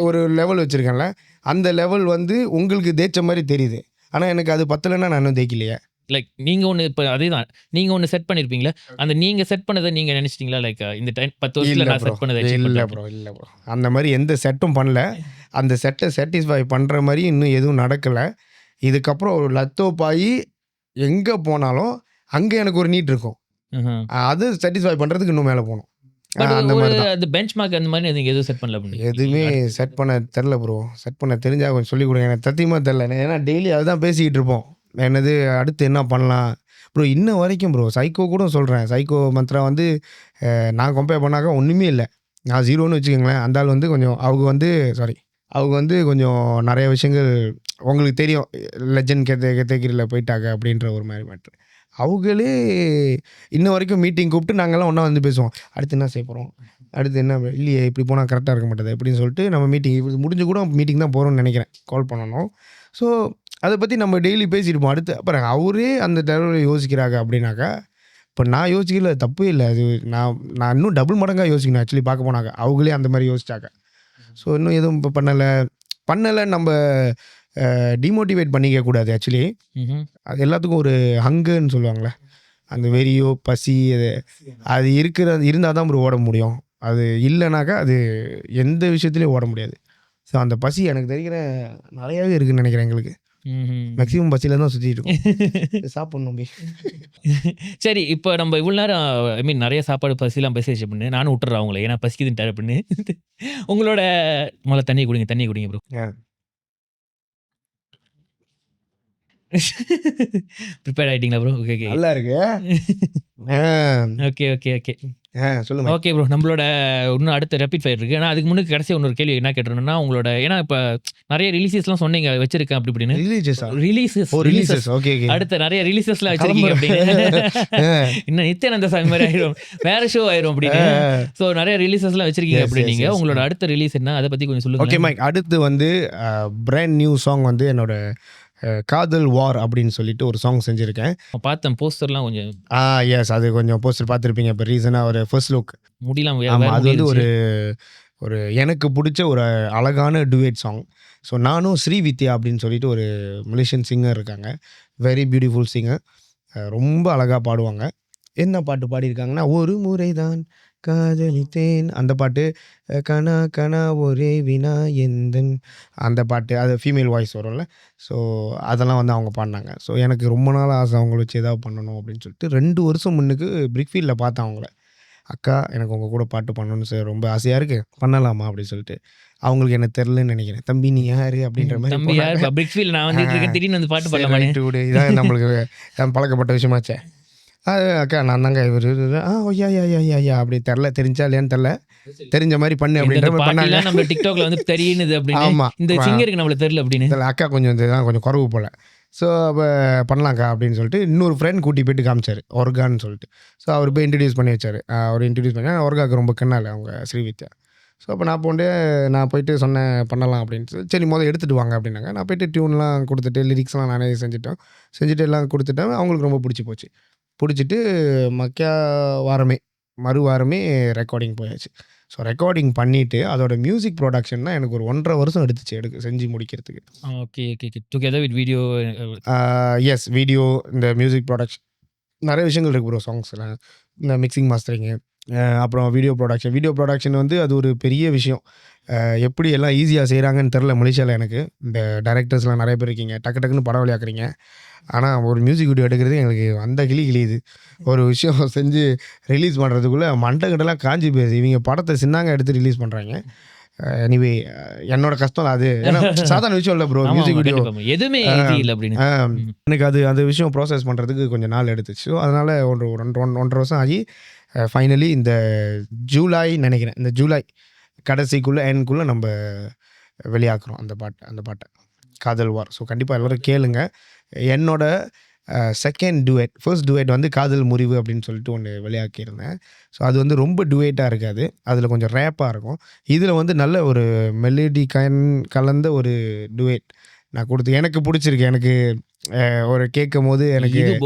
Speaker 3: ஒரு லெவல் வச்சுருக்கேன்ல, அந்த லெவல் வந்து உங்களுக்கு தேய்ச்ச மாதிரி தெரியுது. ஆனால் எனக்கு அது பத்தலைன்னா நான் இன்னும் தேய்க்கலையே.
Speaker 1: லைக் நீங்கள் ஒன்று இப்போ அதே தான் நீங்கள் ஒன்று செட் பண்ணியிருப்பீங்களா? அந்த நீங்கள் செட் பண்ணதை நீங்கள் நினச்சிட்டிங்களா? லைக் இந்த 10 வருஷத்தில் நான் செட் பண்ணதை
Speaker 3: இல்லை ப்ரோ. அந்த மாதிரி எந்த செட்டும் பண்ணல. அந்த செட்டை சாட்டிஸ்ஃபை பண்ணுற மாதிரி இன்னும் எதுவும் நடக்கலை. இதுக்கப்புறம் ஒரு லத்தோப்பாயி எங்கே போனாலும் அங்கே எனக்கு ஒரு நீட் இருக்கும். அது சாட்டிஸ்ஃபை பண்ணுறதுக்கு இன்னும் மேலே போகணும். அந்த மாதிரி
Speaker 1: அது பெஞ்ச் மார்க் அந்த மாதிரி நீங்கள் எதுவும் செட் பண்ணல?
Speaker 3: எதுவுமே செட் பண்ண தெரில ப்ரோ. செட் பண்ண தெரிஞ்சால் கொஞ்சம் சொல்லிக் கொடுங்க. எனக்கு சத்தியமாக தெரில. ஏன்னா டெய்லி அதுதான் பேசிக்கிட்டு இருப்போம். என்னது அடுத்து என்ன பண்ணலாம் ப்ரோ. இன்ன வரைக்கும் ப்ரோ சைக்கோ கூட சொல்கிறேன். சைக்கோ மந்த்ரா வந்து நான் கம்பேர் பண்ணாக்கா ஒன்றுமே இல்லை. நான் 0ன்னு வச்சுக்கோங்களேன். அந்த ஆள் வந்து கொஞ்சம் அவங்க வந்து கொஞ்சம் நிறைய விஷயங்கள் உங்களுக்கு தெரியும். லெஜண்ட் கேட்டகிரியில் போயிட்டாங்க அப்படின்ற ஒரு மாதிரி மேட்ரு. அவங்களே இன்ன வரைக்கும் மீட்டிங் கூப்பிட்டு நாங்கள்லாம் ஒன்றா வந்து பேசுவோம். அடுத்து என்ன செய்ய போகிறோம், அடுத்து என்ன, இல்லையே இப்படி போனால் கரெக்டாக இருக்க மாட்டேது அப்படின்னு சொல்லிட்டு நம்ம மீட்டிங் இது முடிஞ்சு கூட மீட்டிங் தான் போகிறோம்னு நினைக்கிறேன். கால் பண்ணணும். ஸோ அதை பற்றி நம்ம டெய்லி பேசியிருப்போம். அடுத்து அப்புறம் அவரே அந்த லெவலில் யோசிக்கிறாங்க அப்படின்னாக்கா, இப்போ நான் யோசிக்கல, தப்பே இல்லை. அது நான் இன்னும் டபுள் மடங்காக யோசிக்கணும் ஆக்சுவலி பார்க்க போனாங்க. அவங்களே அந்த மாதிரி யோசிச்சாங்க. ஸோ இன்னும் எதுவும் இப்போ பண்ணலை நம்ம டிமோட்டிவேட் பண்ணிக்க கூடாது. ஆக்சுவலி அது எல்லாத்துக்கும் ஒரு ஹங்குன்னு சொல்லுவாங்களே, அந்த வெறியோ பசி அது இருந்தால் தான் ப்ரோ ஓட முடியும். அது இல்லைனாக்கா அது எந்த விஷயத்துலையும் ஓட முடியாது. ஸோ அந்த பசி எனக்கு தெரிகிற நிறையாவே இருக்குதுன்னு நினைக்கிறேன். எங்களுக்கு மேக்ஸிமம் பசியில் தான் சுற்றிட்டு இருக்கோம். சாப்பிட்ணும்.
Speaker 1: சரி, இப்போ நம்ம இவ்வளோ நேரம் ஐ மீன் நிறைய சாப்பாடு பசிலாம் பேசிச்சு அப்படின்னு நானும் விட்டுறேன் அவங்கள, ஏன்னா பசிக்குதுன்னு அப்படின்னு. உங்களோட முதல்ல தண்ணி குடிங்க ப்ரோ. ப்ரிப்பேர் ஆகிட்டீங்களா ப்ரோ? ஓகே
Speaker 3: நல்லா இருக்கு.
Speaker 1: ஓகே
Speaker 3: சொல்லுங்க.
Speaker 1: ஓகே ப்ரோ, நம்மளோட இன்னும் அடுத்த ரேபிட் ஃபயர் இருக்குது. ஆனால் அதுக்கு முன்னாடி கடைசி இன்னொரு கேள்வி என்ன கேட்டுருந்தோம்னா, உங்களோட ஏன்னா இப்போ நிறைய ரிலீசஸ்லாம் சொன்னீங்க வச்சிருக்கேன் அப்படி இப்படின்னு. Releases okay. அடுத்த நிறைய ரிலீசஸ்லாம் வச்சிருக்கீங்க அப்படின்னு. இன்னும் நித்யானந்த சாமி மாதிரி ஆயிரும், வேற ஷோ ஆயிரும் அப்படின்னு. ஸோ நிறைய ரிலீசஸ்லாம் வச்சிருக்கீங்க அப்படின்னீங்க. உங்களோட அடுத்த ரிலீஸ் என்ன, அதை பற்றி கொஞ்சம் சொல்லுங்க.
Speaker 3: ஓகே மைக், அடுத்து வந்து பிராண்ட் நியூ சாங் வந்து என்னோட காதல் வார் அப்படின்னு சொல்லிட்டு ஒரு சாங் செஞ்சுருக்கேன்.
Speaker 1: பார்த்தேன் போஸ்டர்லாம் கொஞ்சம்.
Speaker 3: எஸ், அது கொஞ்சம் போஸ்டர் பார்த்துருப்பீங்க. இப்போ ரீசனாக ஒரு ஃபர்ஸ்ட் லுக்
Speaker 1: முடியலாம்.
Speaker 3: அது வந்து ஒரு எனக்கு பிடிச்ச ஒரு அழகான டுவேட் சாங். ஸோ நானும் ஸ்ரீவித்யா அப்படின்னு சொல்லிட்டு ஒரு மலேசியன் சிங்கர் இருக்காங்க. Very beautiful singer. ரொம்ப அழகாக பாடுவாங்க. என்ன பாட்டு பாடியிருக்காங்கன்னா, ஒரு முறை தான் காதலித்தேன் அந்த பாட்டு, கனா கனா ஒரே வினா எந்தன் அந்த பாட்டு, அது ஃபீமேல் வாய்ஸ் வரும்ல. ஸோ அதெல்லாம் வந்து அவங்க பாடினாங்க. ஸோ எனக்கு ரொம்ப நாள் ஆசை அவங்கள வச்சு ஏதாவது பண்ணணும் அப்படின்னு சொல்லிட்டு 2 வருஷம் முன்னுக்கு பிரிக்ஃபீல்டில் பார்த்தேன் அவங்கள. அக்கா எனக்கு உங்கள் கூட பாட்டு பண்ணணும்னு ரொம்ப ஆசையாக இருக்குது, பண்ணலாமா அப்படின்னு சொல்லிட்டு. அவங்களுக்கு என்ன தெரிலன்னு நினைக்கிறேன். தம்பி நீ யார் அப்படின்ற மாதிரி
Speaker 1: தம்பி யார் பிரிக் ஃபீல் நான் வந்துட்டு இருக்கேன், திடீர்னு வந்து பாட்டு பண்ணலாமா?
Speaker 3: இதான் நம்மளுக்கு பழக்கப்பட்ட விஷயமாச்சே. அக்கா நான் தாங்க இவர். ஐயா அப்படி தெரிஞ்சா இல்லையான்னு தெரில, தெரிஞ்ச மாதிரி பண்ணு அப்படின்ற மாதிரி பண்ணாங்க.
Speaker 1: நம்ம டிக்டாக்ல வந்து தெரியுது அப்படின்னு.
Speaker 3: ஆமாம்,
Speaker 1: இந்த சிங்கருக்கு நம்மளுக்கு தெரியல அப்படின்னு.
Speaker 3: அக்கா கொஞ்சம் இதுதான் கொஞ்சம் குறவு போல். ஸோ அப்போ பண்ணலாங்க்கா அப்படின்னு சொல்லிட்டு இன்னொரு ஃப்ரெண்ட் கூட்டி போயிட்டு காமிச்சார், ஒர்கான்னு சொல்லிட்டு. ஸோ அவர் போய் இன்ட்ரடியூஸ் பண்ணி வச்சார். அவர் இன்ட்ரடியூஸ் பண்ணி ஒர்காவுக்கு ரொம்ப கண்ணால் அவங்க ஸ்ரீவித்யா. ஸோ அப்போ நான் போயிட்டு சொன்னேன் பண்ணலாம் அப்படின்ட்டு. சரி எடுத்துகிட்டு வாங்க அப்படின்னாங்க. நான் போயிட்டு டியூன்லாம் கொடுத்துட்டு லிரிக்ஸ்லாம் நானே செஞ்சுட்டு எல்லாம் கொடுத்துட்டேன். அவங்களுக்கு ரொம்ப பிடிச்சி போச்சு. பிடிச்சிட்டு மறு வாரமே ரெக்கார்டிங் போயாச்சு. ஸோ ரெக்கார்டிங் பண்ணிவிட்டு அதோட மியூசிக் ப்ரொடக்ஷன் தான் எனக்கு ஒரு 1.5 வருஷம் எடுத்துச்சு செஞ்சு முடிக்கிறதுக்கு.
Speaker 1: Okay okay okay. Together with video.
Speaker 3: Yes, video, இந்த மியூசிக் ப்ரொடக்ஷன் நிறைய விஷயங்கள் இருக்குது ப்ரோ. சாங்ஸில் இந்த மிக்சிங் மாஸ்டரிங்கு, அப்புறம் வீடியோ ப்ரொடக்ஷன் வந்து அது ஒரு பெரிய விஷயம். எப்படி எல்லாம் ஈஸியாக செய்கிறாங்கன்னு தெரில மலேசியாவில். எனக்கு இந்த டைரக்டர்ஸ்லாம் நிறைய பேர் இருக்கீங்க, டக்குன்னு படம் விளையாக்குறீங்க. ஆனால் ஒரு மியூசிக் வீடியோ எடுக்கிறது எங்களுக்கு அந்த கிளியுது. ஒரு விஷயம் செஞ்சு ரிலீஸ் பண்ணுறதுக்குள்ளே மண்டகிட்டலாம் காஞ்சி போயிடுது. இவங்க படத்தை சின்னாங்க எடுத்து ரிலீஸ் பண்ணுறாங்க. எனிவே என்னோட கஷ்டம் அது. ஏன்னா சாதாரண விஷயம் இல்லை ப்ரோ, மியூசிக் வீடியோ
Speaker 1: எதுவுமே இல்லை அப்படின்னு.
Speaker 3: எனக்கு அந்த விஷயம் ப்ராசஸ் பண்ணுறதுக்கு கொஞ்சம் நாள் எடுத்துச்சு. ஸோ அதனால் 1.5 வருஷம் ஆகி ஃபைனலி இந்த ஜூலை நினைக்கிறேன், இந்த ஜூலை கடைசிக்குள்ளே எண்ட்குள்ளே நம்ம வெளியாக்குறோம் அந்த பாட்டை காதல் வார். ஸோ கண்டிப்பாக எல்லோரும் கேளுங்க. என்னோட செகண்ட் டுவேட், ஃபர்ஸ்ட் டுவேட் வந்து காதல் முறிவு அப்படின்னு சொல்லிட்டு ஒன்று வெளியாக்கியிருந்தேன். ஸோ அது வந்து ரொம்ப டுவேட்டாக இருக்காது, அதில் கொஞ்சம் ரேப்பாக இருக்கும். இதில் வந்து நல்ல ஒரு மெலடி கலந்த ஒரு டுவேட் நான் கொடுத்து எனக்கு பிடிச்சிருக்கு. எனக்கு ஒரு கேட்கும் போது எனக்கு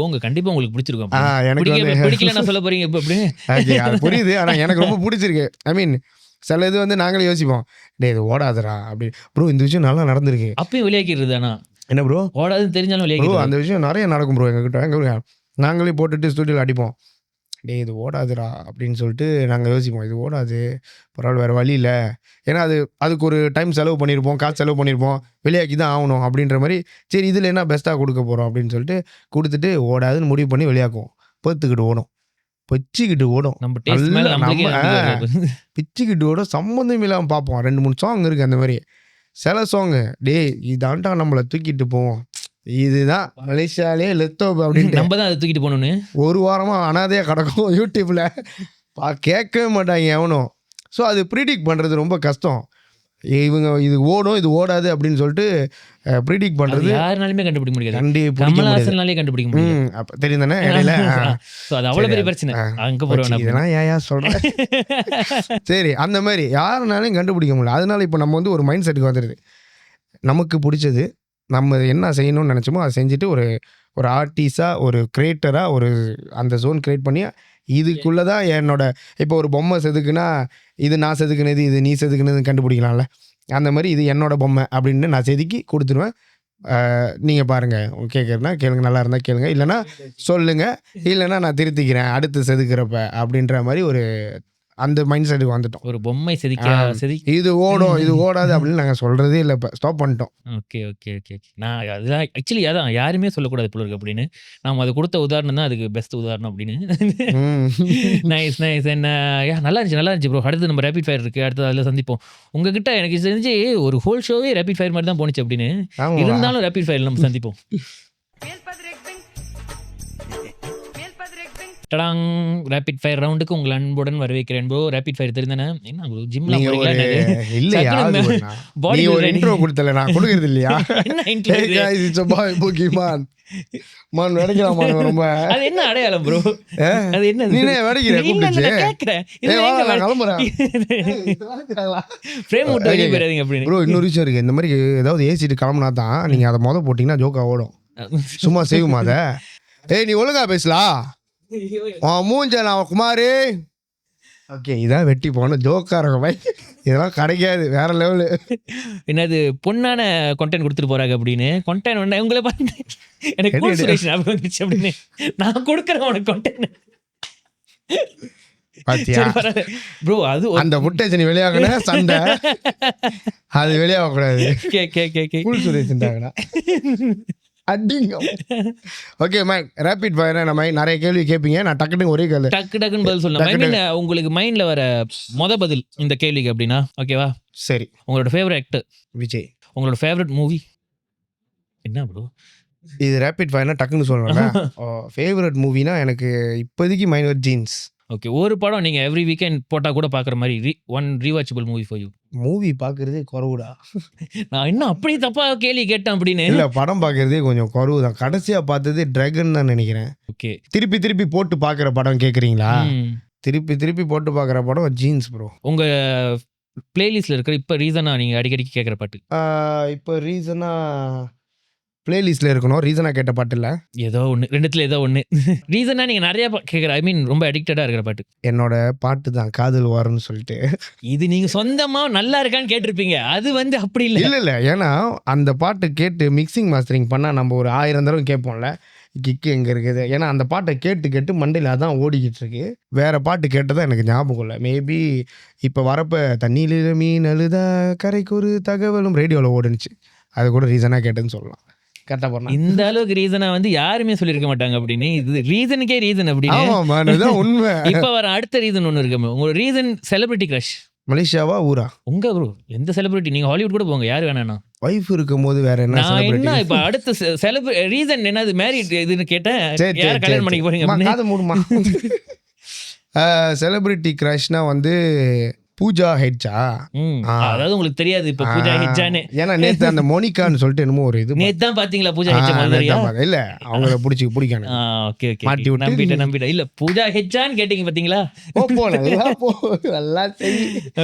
Speaker 1: கண்டிப்பாக உங்களுக்கு பிடிச்சிருக்கும்.
Speaker 3: எனக்கு
Speaker 1: பிடிக்கல நான் சொல்ல போறீங்க இப்போ அப்படி
Speaker 3: அது புரியுது. ஆனால் எனக்கு ரொம்ப பிடிச்சிருக்கு. ஐ மீன் சில இது வந்து நாங்களே யோசிப்போம், டே இது ஓடாதுடா அப்படி. ப்ரோ இந்த விஷயம் நல்லா நடந்திருக்கு,
Speaker 1: அப்பயும் விளையாக்கிடுது. ஆனால்
Speaker 3: என்ன ப்ரோ
Speaker 1: ஓடாதுன்னு தெரிஞ்சாலும் விளையாக்கி
Speaker 3: அந்த விஷயம் நிறைய நடக்கும் ப்ரோ எங்ககிட்ட. நாங்களே போட்டுட்டு ஸ்டூடியோவில் அடிப்போம், டே இது ஓடாதுடா அப்படின்னு சொல்லிட்டு நாங்கள் யோசிப்போம். இது ஓடாது, பரவாயில்ல வேறு வழி இல்லை. ஏன்னா அதுக்கு ஒரு டைம் செலவு பண்ணியிருப்போம், காசு செலவு பண்ணியிருப்போம், வெளியாக்கி தான் ஆகணும் அப்படின்ற மாதிரி. சரி இதில் என்ன பெஸ்ட்டாக கொடுக்க போகிறோம் அப்படின்னு சொல்லிட்டு கொடுத்துட்டு ஓடாதுன்னு முடிவு பண்ணி வெளியாக்குவோம். பிச்சுக்கிட்டு ஓடும், பிச்சுக்கிட்டு ஓடும், சம்மந்தம் இல்லாமல் பார்ப்போம். 2-3 சாங் இருக்குது அந்த மாதிரி. சில சாங்கு டே இதாண்டா நம்மளை தூக்கிட்டு போவோம், இதுதான் மலேசியாலே லெத்தோப் அப்படின்னு
Speaker 1: நம்ம தான் அதை தூக்கிட்டு போகணுன்னு
Speaker 3: ஒரு வாரமாக அனாதையாக கிடக்கும் யூடியூப்பில். கேட்கவே மாட்டாங்க எவனும். ஸோ அது ப்ரீடிக்ட் பண்ணுறது ரொம்ப கஷ்டம். இவங்க இது ஓடும் இது ஓடாது அப்படின்னு சொல்லிட்டு ப்ரீடிக்ட் பண்ணுறது
Speaker 1: யாருனாலுமே கண்டுபிடிக்க முடியாது.
Speaker 3: கண்டுபிடிக்க
Speaker 1: கண்டுபிடிக்க முடியும்.
Speaker 3: தெரியும் தானே இடையில.
Speaker 1: அது அவ்வளோ பெரிய பிரச்சனை. அங்கே போகிறோம்
Speaker 3: இதெல்லாம் ஏன் சொல்கிறேன். சரி அந்த மாதிரி யாருனாலையும் கண்டுபிடிக்க முடியல. அதனால இப்போ நம்ம வந்து ஒரு மைண்ட் செட்டுக்கு வந்துடுது. நமக்கு பிடிச்சது நம்ம என்ன செய்யணும்னு நினச்சோமோ அதை செஞ்சுட்டு ஒரு ஆர்டிஸ்டாக, ஒரு கிரியேட்டராக, ஒரு அந்த ஜோன் கிரியேட் பண்ணி இதுக்குள்ளே தான் என்னோட இப்போ ஒரு பொம்மை செதுக்குன்னா இது நான் செதுக்குனது, இது நீ செதுக்குனதுன்னு கண்டுபிடிக்கலாம்ல. அந்த மாதிரி இது என்னோட பொம்மை அப்படின்னு நான் செதுக்கி கொடுத்துருவேன். நீங்கள் பாருங்கள், கேட்குறேன்னா கேளுங்க, நல்லா இருந்தால் கேளுங்க, இல்லைனா சொல்லுங்கள், இல்லைனா நான் திருத்திக்கிறேன் அடுத்து செதுக்கிறப்ப அப்படின்ற மாதிரி ஒரு அந்த மைண்ட் செட்டுக்கு வந்துட்டோம்.
Speaker 1: ஒரு பொம்மை
Speaker 3: இது ஓடும் இது ஓடாது அப்படின்னு நாங்கள் சொல்கிறதே இல்லை, இப்போ ஸ்டாப் பண்ணிட்டோம்.
Speaker 1: Okay okay okay. நான் அதுதான் ஆக்சுவலி அதான் யாருமே சொல்லக்கூடாது போல இருக்கு அப்படின்னு. நாம் அது கொடுத்த உதாரணம் தான் அதுக்கு பெஸ்ட் உதாரணம் அப்படின்னு. Nice nice. என்ன நல்லா இருந்துச்சு ப்ரோ. அடுத்து நம்ம ரேபிட் ஃபயர் இருக்குது, அடுத்து அதில் சந்திப்போம். உங்ககிட்ட எனக்கு தெரிஞ்சு ஒரு ஹோல் ஷோவே ரேபிட் ஃபயர் மாதிரி தான் போனிச்சு அப்படின்னு. இருந்தாலும் ரேபிட் ஃபயர் நம்ம சந்திப்போம். டடாங் ரேபிட் ஃபயர் ரவுண்டுக்கு உங்கள் அன்புடன் வரவேற்கிறேன் ப்ரோ. ரேபிட் ஃபயர் தெரிந்தானே என்ன ப்ரோ ஜிம்ல
Speaker 3: இல்லையா? பாடி ஒரு இன்ட்ரோ கொடுத்தல நான் கொடுக்கிறது இல்லையா?
Speaker 1: என்ன இன்ட்ரோ?
Speaker 3: போகிமான் மான் வெடிக்கலாம் மான் ரொம்ப.
Speaker 1: அது என்ன அடையாளம் ப்ரோ? அது என்ன
Speaker 3: நீனே வெடிக்கிற கூப்பிடுச்சு.
Speaker 1: கேக்குறேன்.
Speaker 3: நான் கிளம்புறேன்.
Speaker 1: ஃப்ரேம் விட்டு வெளியே போயிடாதீங்க அப்படின்னு.
Speaker 3: ப்ரோ இன்னொரு விஷயம் இருக்கு. இந்த மாதிரி ஏதாவது ஏசிட்டு கிளம்புனா தான் நீங்க அதை மொதல் போட்டிங்கன்னா ஜோக்கா ஓடும். சும்மா செய்யுமா அதை? ஏய் நீ ஒழுங்கா பேசலாம் மூஞ்ச நான் குமாரு. ஓகே இதான் வெட்டி போன ஜோக்கா இருக்கும். இதெல்லாம் கிடைக்காது, வேற லெவலு.
Speaker 1: என்னது பொண்ணான கண்டென்ட் கொடுத்துட்டு போறாங்க அப்படின்னு. கண்டென்ட் ஒன்று உங்களை பார்த்து எனக்கு வந்துச்சு அப்படின்னு. நான் கொடுக்குறேன் உனக்கு கண்டென்ட். ப்ரோ அது
Speaker 3: அந்த ஃபுட்டேஜ் நீ வெளியாகன சண்டை அது வெளியாக கூடாது.
Speaker 1: K K K K
Speaker 3: Suresh அடிங்க. ஓகே மேம், ரேபிட் ஃபயர் நம்ம நிறைய கேள்வி கேட்பீங்க. நான் டக்குன்னு ஒரே கேள்வி
Speaker 1: டக்குன்னு பதில் சொல்லலாம். ஐ மீன் உங்களுக்கு மைண்ட்ல வர பதில் இந்த கேள்விக்கு அப்படின்னா ஓகேவா?
Speaker 3: சரி.
Speaker 1: உங்களோட ஃபேவரட் ஆக்டர்
Speaker 3: விஜய்.
Speaker 1: உங்களோட ஃபேவரட் மூவி என்ன ப்ரோ?
Speaker 3: இது ரேபிட் ஃபயர்னா டக்குன்னு சொல்லணும்ல. ஃபேவரட் மூவினா எனக்கு இப்போதைக்கு மைண்ட் ஜீன்ஸ்.
Speaker 1: ஓகே, ஒரு படம் நீங்க எவ்ரி வீக்கெண்ட் போட்டா கூட பாக்குற மாதிரி one rewatchable movie for you.
Speaker 3: Movie பார்க்கறதே குறவுடா.
Speaker 1: நான் இன்னும் அப்படி தப்பா கேள்வி கேட்டேன் அப்படின்னு.
Speaker 3: இல்லை, படம் பார்க்கறதே கொஞ்சம் குறவு தான். கடைசியாக பார்த்தது ட்ராகன் தான் நினைக்கிறேன்.
Speaker 1: ஓகே,
Speaker 3: திருப்பி திருப்பி போட்டு பார்க்குற படம் கேட்குறீங்களா? திருப்பி திருப்பி போட்டு பார்க்குற படம் ஜீன்ஸ் ப்ரோ.
Speaker 1: உங்க பிளேலிஸ்ட்ல இருக்கிற இப்போ ரீசனா நீங்க அடிக்கடிக்கு கேட்குற பாட்டு?
Speaker 3: இப்போ ரீசனாக பிளேலிஸ்ட்டில் இருக்கணும். ரீசனாக கேட்ட பாட்டு இல்லை,
Speaker 1: ஏதோ ஒன்று ரெண்டுத்துல ஏதோ ஒன்று. ரீசனா நீங்க நிறைய கேட்குற ஐ மீன் ரொம்ப அடிக்டடா இருக்கிற பாட்டு
Speaker 3: என்னோட பாட்டு தான் காதல் வாரம்னு சொல்லிட்டு.
Speaker 1: இது நீங்க சொந்தமா நல்லா இருக்கான்னு கேட்டிருப்பீங்க. அது வந்து அப்படி இல்லை.
Speaker 3: இல்லை, ஏன்னா அந்த பாட்டு கேட்டு மிக்சிங் மாஸ்டரிங் பண்ணால் நம்ம ஒரு 1000 தடவை கேட்போம்ல, கிக்கு எங்கே இருக்குது. ஏன்னா அந்த பாட்டை கேட்டு கேட்டு மண்டையில் அதான் ஓடிக்கிட்டு இருக்கு. வேறு பாட்டு கேட்டதான் எனக்கு ஞாபகம் இல்லை. மேபி இப்போ வரப்போ தண்ணியில் மீன் அழுதா கரைக்கு ஒரு தகவலும் ரேடியோவில் ஓடுனுச்சு. அது கூட ரீசனாக கேட்டேன்னு சொல்லலாம். கரெக்டாக பண்ணலாம்.
Speaker 1: இந்த அளவுக்கு ரீசனா வந்து யாருமே சொல்லியிருக்க மாட்டாங்க அப்படின்னு. இது ரீசனுக்கே ரீசன் அப்படின்னு.
Speaker 3: ஆமாம்மா, அதுதான் உண்மை.
Speaker 1: இப்போ வர அடுத்த ரீசன் ஒன்று இருக்கு. உங்களோட ரீசன் செலிபிரிட்டி கிரஷ்.
Speaker 3: மலேசியாவா ஊரா?
Speaker 1: உங்க ப்ரோ எந்த செலிபிரிட்டி? நீங்க ஹாலிவுட் கூட போங்க, யார் வேணாண்ணா.
Speaker 3: வைஃப் இருக்கும்போது வேற என்ன
Speaker 1: நான்
Speaker 3: celebrity?
Speaker 1: என்ன இப்போ அடுத்த ரீசன் என்னது மேரிட் இதுன்னு கேட்டேன்.
Speaker 3: சரி,
Speaker 1: யாரை
Speaker 3: சரி,
Speaker 1: கல்யாணம் பண்ணிக்க போறீங்க அப்படின்னு.
Speaker 3: காது மூடுமா. செலிபிரிட்டி கிரஷ்னா வந்து பூஜா ஹெட்ஜா.
Speaker 1: அதாவது உங்களுக்கு தெரியாது இப்போ பூஜா ஹெச்சானே.
Speaker 3: ஏன்னா நேத்து அந்த மோனிகான்னு சொல்லிட்டு என்னமோ ஒரு இது
Speaker 1: நேத்து தான் பாத்தீங்களா பூஜா ஹெச்சா மாதிரியா?
Speaker 3: இல்ல, அவங்கள பிடிக்கணும்.
Speaker 1: ஓகே ஓகே,
Speaker 3: மாட்டி விட்டு
Speaker 1: நம்பிட்டேன். இல்ல பூஜா ஹெச்சான்னு கேட்டீங்க பாத்தீங்களா?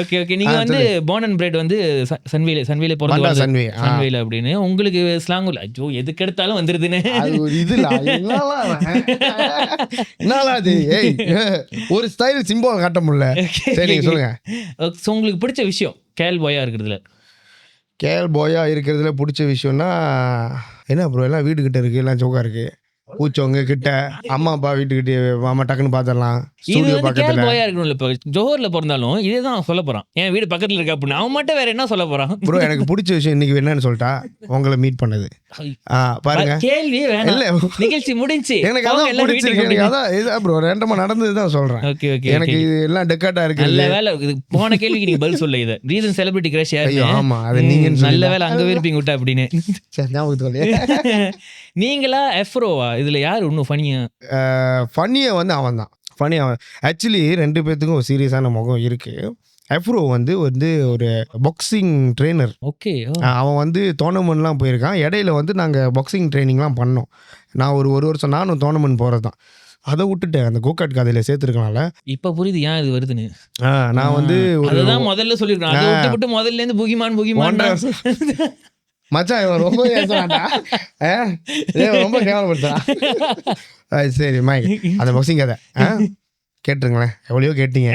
Speaker 1: ஓகே ஓகே, நீங்க வந்து born and bred வந்து சன்வேல பிறந்து சன்வேல அப்படின்னு உங்களுக்கு ஸ்லாங் இல்ல. ஐயோ எதுக்கு எடுத்தாலும் வந்துருதுன்னு
Speaker 3: ஒரு ஸ்டைல் சிம்பிள் காட்ட முடியல. சரி சொல்லுங்க.
Speaker 1: உங்களுக்கு பிடிச்ச விஷயம் கேல் பாயா இருக்கிறதுல?
Speaker 3: கேல் பாயா இருக்கிறதுல பிடிச்ச விஷயம்னா என்ன ப்ரோ, எல்லாம் வீட்டுக்கிட்ட இருக்கு, எல்லாம் சோக்கா இருக்கு. பூச்சவங்க கிட்ட அம்மா அப்பா வீட்டுக்கிட்டே மாமா டக்குன்னு பாத்திரலாம். ஸ்டூடியோ பக்கத்துல
Speaker 1: போயா இருக்கணும். இப்ப ஜோஹர்ல பிறந்தாலும் இதேதான் சொல்ல போறான், என் வீடு பக்கத்துல இருக்கு அப்படின்னு. அவன் மட்டும் வேற என்ன சொல்ல போறான்?
Speaker 3: ப்ரோ எனக்கு பிடிச்ச விஷயம் இன்னைக்கு என்னன்னு சொல்லிட்டா, உங்களை மீட் பண்ணது. பாருங்க,
Speaker 1: கேள்வி வேணாம்,
Speaker 3: இல்ல
Speaker 1: நிகழ்ச்சி முடிஞ்சு
Speaker 3: எனக்கு அதான் பிடிச்சிருக்கு. அதான் ப்ரோ ரேண்டமா நடந்ததுதான் சொல்றேன்.
Speaker 1: ஓகே ஓகே,
Speaker 3: எனக்கு இது எல்லாம் டெக்காட்டா இருக்கு.
Speaker 1: நல்ல வேலை போன கேள்விக்கு நீங்க பதில் சொல்ல. இது ரீசன் செலிபிரிட்டி கிரஷ் யாரு?
Speaker 3: ஆமா, அது நீங்க
Speaker 1: நல்ல வேலை அங்க இருப்பீங்க விட்டா அப்படின்னு. நீங்களா எஃப்ரோவா? இதுல யார் இன்னும்
Speaker 3: ஃபன்னியை வந்து அவன் தான். ஃபன்னி அவன். ஆக்சுவலி 2 பேர்த்துக்கும் ஒரு சீரியஸான முகம் இருக்கு. எஃப்ரோ வந்து ஒரு பாக்ஸிங் ட்ரெயினர்.
Speaker 1: ஓகே,
Speaker 3: அவன் வந்து டோர்னமெண்ட்லாம் போயிருக்கான். இடையில வந்து நாங்கள் பாக்ஸிங் ட்ரைனிங்லாம் பண்ணோம். நான் ஒரு வருஷம் நானும் டோர்னமெண்ட் போகிறது தான். அதை விட்டுட்டேன், அந்த கோகாட் கதையில சேர்த்துருக்கனால.
Speaker 1: இப்ப புரியுது ஏன் இது வருதுன்னு.
Speaker 3: நான் வந்து
Speaker 1: அதுதான் முதல்ல சொல்லிருக்கேன். அதை விட்டு முதல்ல இருந்து புகிமான்
Speaker 3: மச்சான் இவன் ரொம்ப ரொம்ப கேவலப்படுத்தான். சரி மை, அந்த பாக்ஸிங் கதை கேட்டுருங்களேன். எவ்வளோ கேட்டீங்க.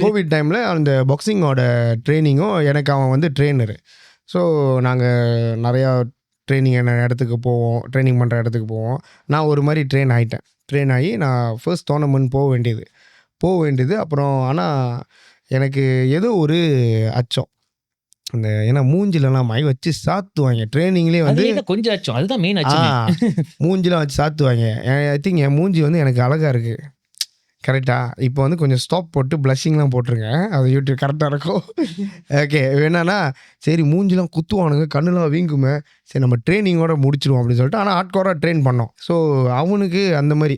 Speaker 3: கோவிட் டைமில் அந்த பாக்ஸிங்கோட ட்ரைனிங்கும் எனக்கு அவன் வந்து ட்ரெயினரு. ஸோ நாங்கள் நிறையா ட்ரைனிங் இடத்துக்கு போவோம், ட்ரைனிங் பண்ணுற இடத்துக்கு போவோம். நான் ஒரு மாதிரி ட்ரெயின் ஆகி நான் ஃபர்ஸ்ட் டோர்னமெண்ட் போக வேண்டியது. அப்புறம் ஆனால் எனக்கு ஏதோ ஒரு அச்சம், அந்த ஏன்னா மூஞ்சிலலாம் மை வச்சு சாத்துவாங்க ட்ரைனிங்லேயே வந்து
Speaker 1: கொஞ்சம் அச்சம். அதுதான் மெயின் அச்சம்.
Speaker 3: மூஞ்சிலாம் வச்சு சாத்துவாங்க. ஐ திங்க் என் மூஞ்சி வந்து எனக்கு அழகாக இருக்குது. கரெக்டாக இப்போ வந்து கொஞ்சம் ஸ்டாப் போட்டு ப்ளஷிங்லாம் போட்டிருங்க, அது யூடியூப் கரெக்டாக இருக்கும். ஓகே, என்னன்னா சரி மூஞ்சிலாம் குத்துவானுங்க, கண்ணுலாம் வீங்குமே, சரி நம்ம ட்ரைனிங்கோட முடிச்சிடுவோம் அப்படின்னு சொல்லிட்டு. ஆனால் ஹார்ட்கோராக ட்ரெயின் பண்ணோம். ஸோ அவனுக்கு அந்த மாதிரி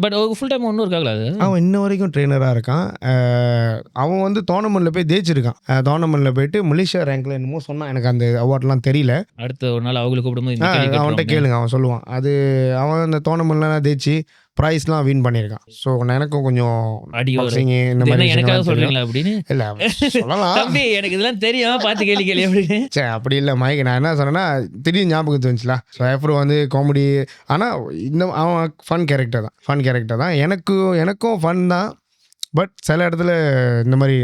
Speaker 1: பட் ஃபுல் டைம் ஒன்றும் இருக்காங்களா?
Speaker 3: அவன் இன்ன வரைக்கும் ட்ரெயினராக இருக்கான். அவன் வந்து டோர்னமெண்ட்டில் போய் ஜெயிச்சிருக்கான். டோர்னமெண்ட்டில் போயிட்டு மலேசியா ரேங்க்ல என்னமோ சொன்னான், எனக்கு அந்த அவார்ட்லாம் தெரியல.
Speaker 1: அடுத்த ஒரு நாள் அவங்களுக்கு கூப்பிடும்போது
Speaker 3: அவன்கிட்ட கேளுங்க, அவன் சொல்லுவான். அது அவன் அந்த டோர்னமெண்ட்லாம் ஜெயிச்சு ப்ரைஸ்லாம் வின் பண்ணியிருக்கான். ஸோ எனக்கும் கொஞ்சம் இந்த மாதிரி
Speaker 1: எனக்காக சொல்றீங்களா அப்படின்னு?
Speaker 3: இல்லை சொல்லலாம்
Speaker 1: தம்பி, எனக்கு இதெல்லாம் தெரியும், பார்த்து கேள்வி அப்படின்னு.
Speaker 3: சரி அப்படி இல்லை மைக், நான் என்ன சொன்னேன்னா திடீர்னு ஞாபகத்து வந்துச்சுல. ஸோ எஃப்ரோ வந்து காமெடி, ஆனால் அவன் ஃபன் கேரக்டர் தான். எனக்கும் ஃபன் தான். பட் சில இடத்துல இந்த மாதிரி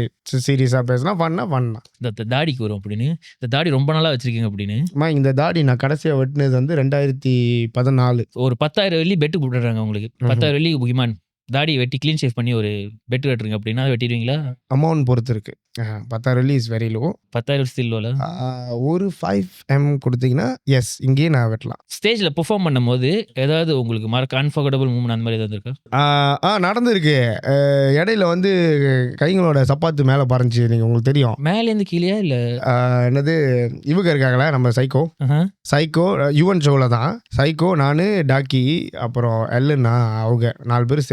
Speaker 3: சீரியஸாக பேசினா ஃபன் தான்.
Speaker 1: இந்த தாடிக்கு வரும் அப்படின்னு, இந்த தாடி ரொம்ப நாளாக வச்சிருக்கீங்க அப்படின்னு.
Speaker 3: இந்த தாடி நான் கடைசியாக வெட்டினது வந்து 2014.
Speaker 1: ஒரு 10,000 வெள்ளி பெட்டு போட்டுறாங்க உங்களுக்கு. 10,000 வெள்ளி புகிமான் தாடி வெட்டி க்ளீன் ஷேவ் பண்ணி ஒரு பெட் வெட்டுறீங்க அப்படின்னா அதை வெட்டிடுவீங்களா?
Speaker 3: அமௌண்ட் பொறுத்து இருக்கு. 10,000 இஸ் வெரி லோ.
Speaker 1: 10,000 ஸ்டில் லோல.
Speaker 3: ஒரு 5M கொடுத்தீங்கன்னா எஸ் இங்கேயே நான் வெட்டலாம்.
Speaker 1: ஸ்டேஜ்ல பெர்ஃபார்ம் பண்ணும்போது ஏதாவது உங்களுக்கு மறக்க அன்ஃபர்கட்டபிள் மூமெண்ட் அந்த மாதிரி ஏதாவது இருக்கா?
Speaker 3: நடந்திருக்கு. இடையில வந்து கைங்களோட சப்பாத்து மேலே பறந்துச்சு. நீங்கள் உங்களுக்கு தெரியும்.
Speaker 1: மேலேருந்து கீழேயா இல்லை?
Speaker 3: என்னது இவங்க இருக்காங்களே நம்ம சைக்கோ யுவன் ஷோவில் தான். சைக்கோ, நான், டாக்கி, அப்புறம் எல்லுன்னா அவங்க 4 பேர்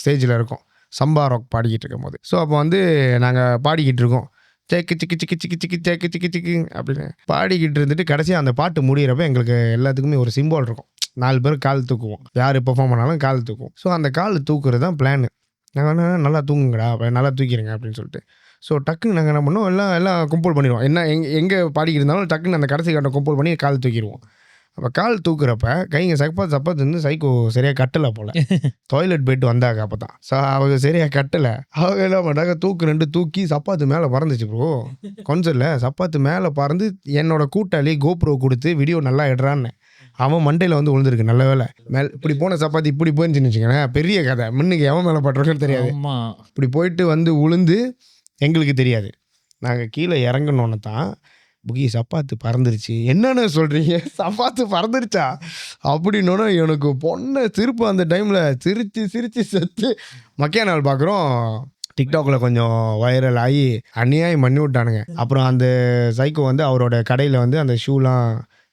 Speaker 3: ஸ்டேஜில் இருக்கோம். சம்பா ராக் பாடிக்கிட்டு இருக்கும் போது. ஸோ அப்போ வந்து நாங்கள் பாடிக்கிட்டு இருக்கோம். சேக்கு சிக்கி சிக்கி சிக்கி சிக்கி சேக்கு சிக்கி சிக்கி அப்படின்னு பாடிக்கிட்டு இருந்துட்டு கடைசியாக அந்த பாட்டு முடிகிறப்ப எங்களுக்கு எல்லாத்துக்குமே ஒரு சிம்பால் இருக்கும். 4 பேர் கால் தூக்குவோம். யார் பெர்ஃபார்ம் பண்ணாலும் கால் தூக்குவோம். ஸோ அந்த கால் தூக்குறது தான் பிளான். நாங்கள் நல்லா தூங்குங்கடா, நல்லா தூக்கிடுங்க அப்படின்னு சொல்லிட்டு. ஸோ டக்குன்னு நாங்கள் என்ன பண்ணோம், எல்லாம் கும்போல் பண்ணிடுவோம். என்ன எங்கே பாடிக்கிட்டு இருந்தாலும் டக்குன்னு அந்த கடைசி கட்ட கும்போல் பண்ணி கால் தூக்கிடுவோம். அப்போ கால் தூக்குறப்ப கைங்க சப்பாத்து வந்து சைக்கோ சரியாக கட்டலை போல். டாய்லெட் போய்ட்டு வந்தாங்க அப்போ தான். ஸோ அவங்க சரியாக கட்டலை. அவங்க என்ன பண்ணாங்க, தூக்கி சப்பாத்து மேலே பறந்துச்சு ப்ரோ. கொஞ்சம் சப்பாத்து மேலே பறந்து என்னோட கூட்டாளி கோப்ரோ கொடுத்து வீடியோ நல்லா எடுறான்னு அவன் மண்டையில் வந்து விழுந்திருக்கு. நல்ல வேலை இப்படி போன சப்பாத்தி இப்படி போயிருந்துச்சுன்னு வச்சுக்கோங்களேன், பெரிய கதை. முன்னுக்கு எவன் மேலே பட்டுருக்குன்னு தெரியாது. இப்படி போயிட்டு வந்து உளுந்து எங்களுக்கு தெரியாது. நாங்கள் கீழே இறங்கணுன்னு தான் புகி சப்பாத்து பறந்துருச்சு. என்னென்ன சொல்கிறீங்க, சப்பாத்து பறந்துருச்சா அப்படின்னோன்னா எனக்கு பொண்ணை திருப்பு அந்த டைமில் சிரித்து செத்து மக்கிய நாள் பார்க்குறோம். டிக்டாக்ல கொஞ்சம் வைரல் ஆகி அநியாயம் பண்ணி விட்டானுங்க. அப்புறம் அந்த சைக்கோ வந்து அவரோட கடையில் வந்து அந்த ஷூலாம்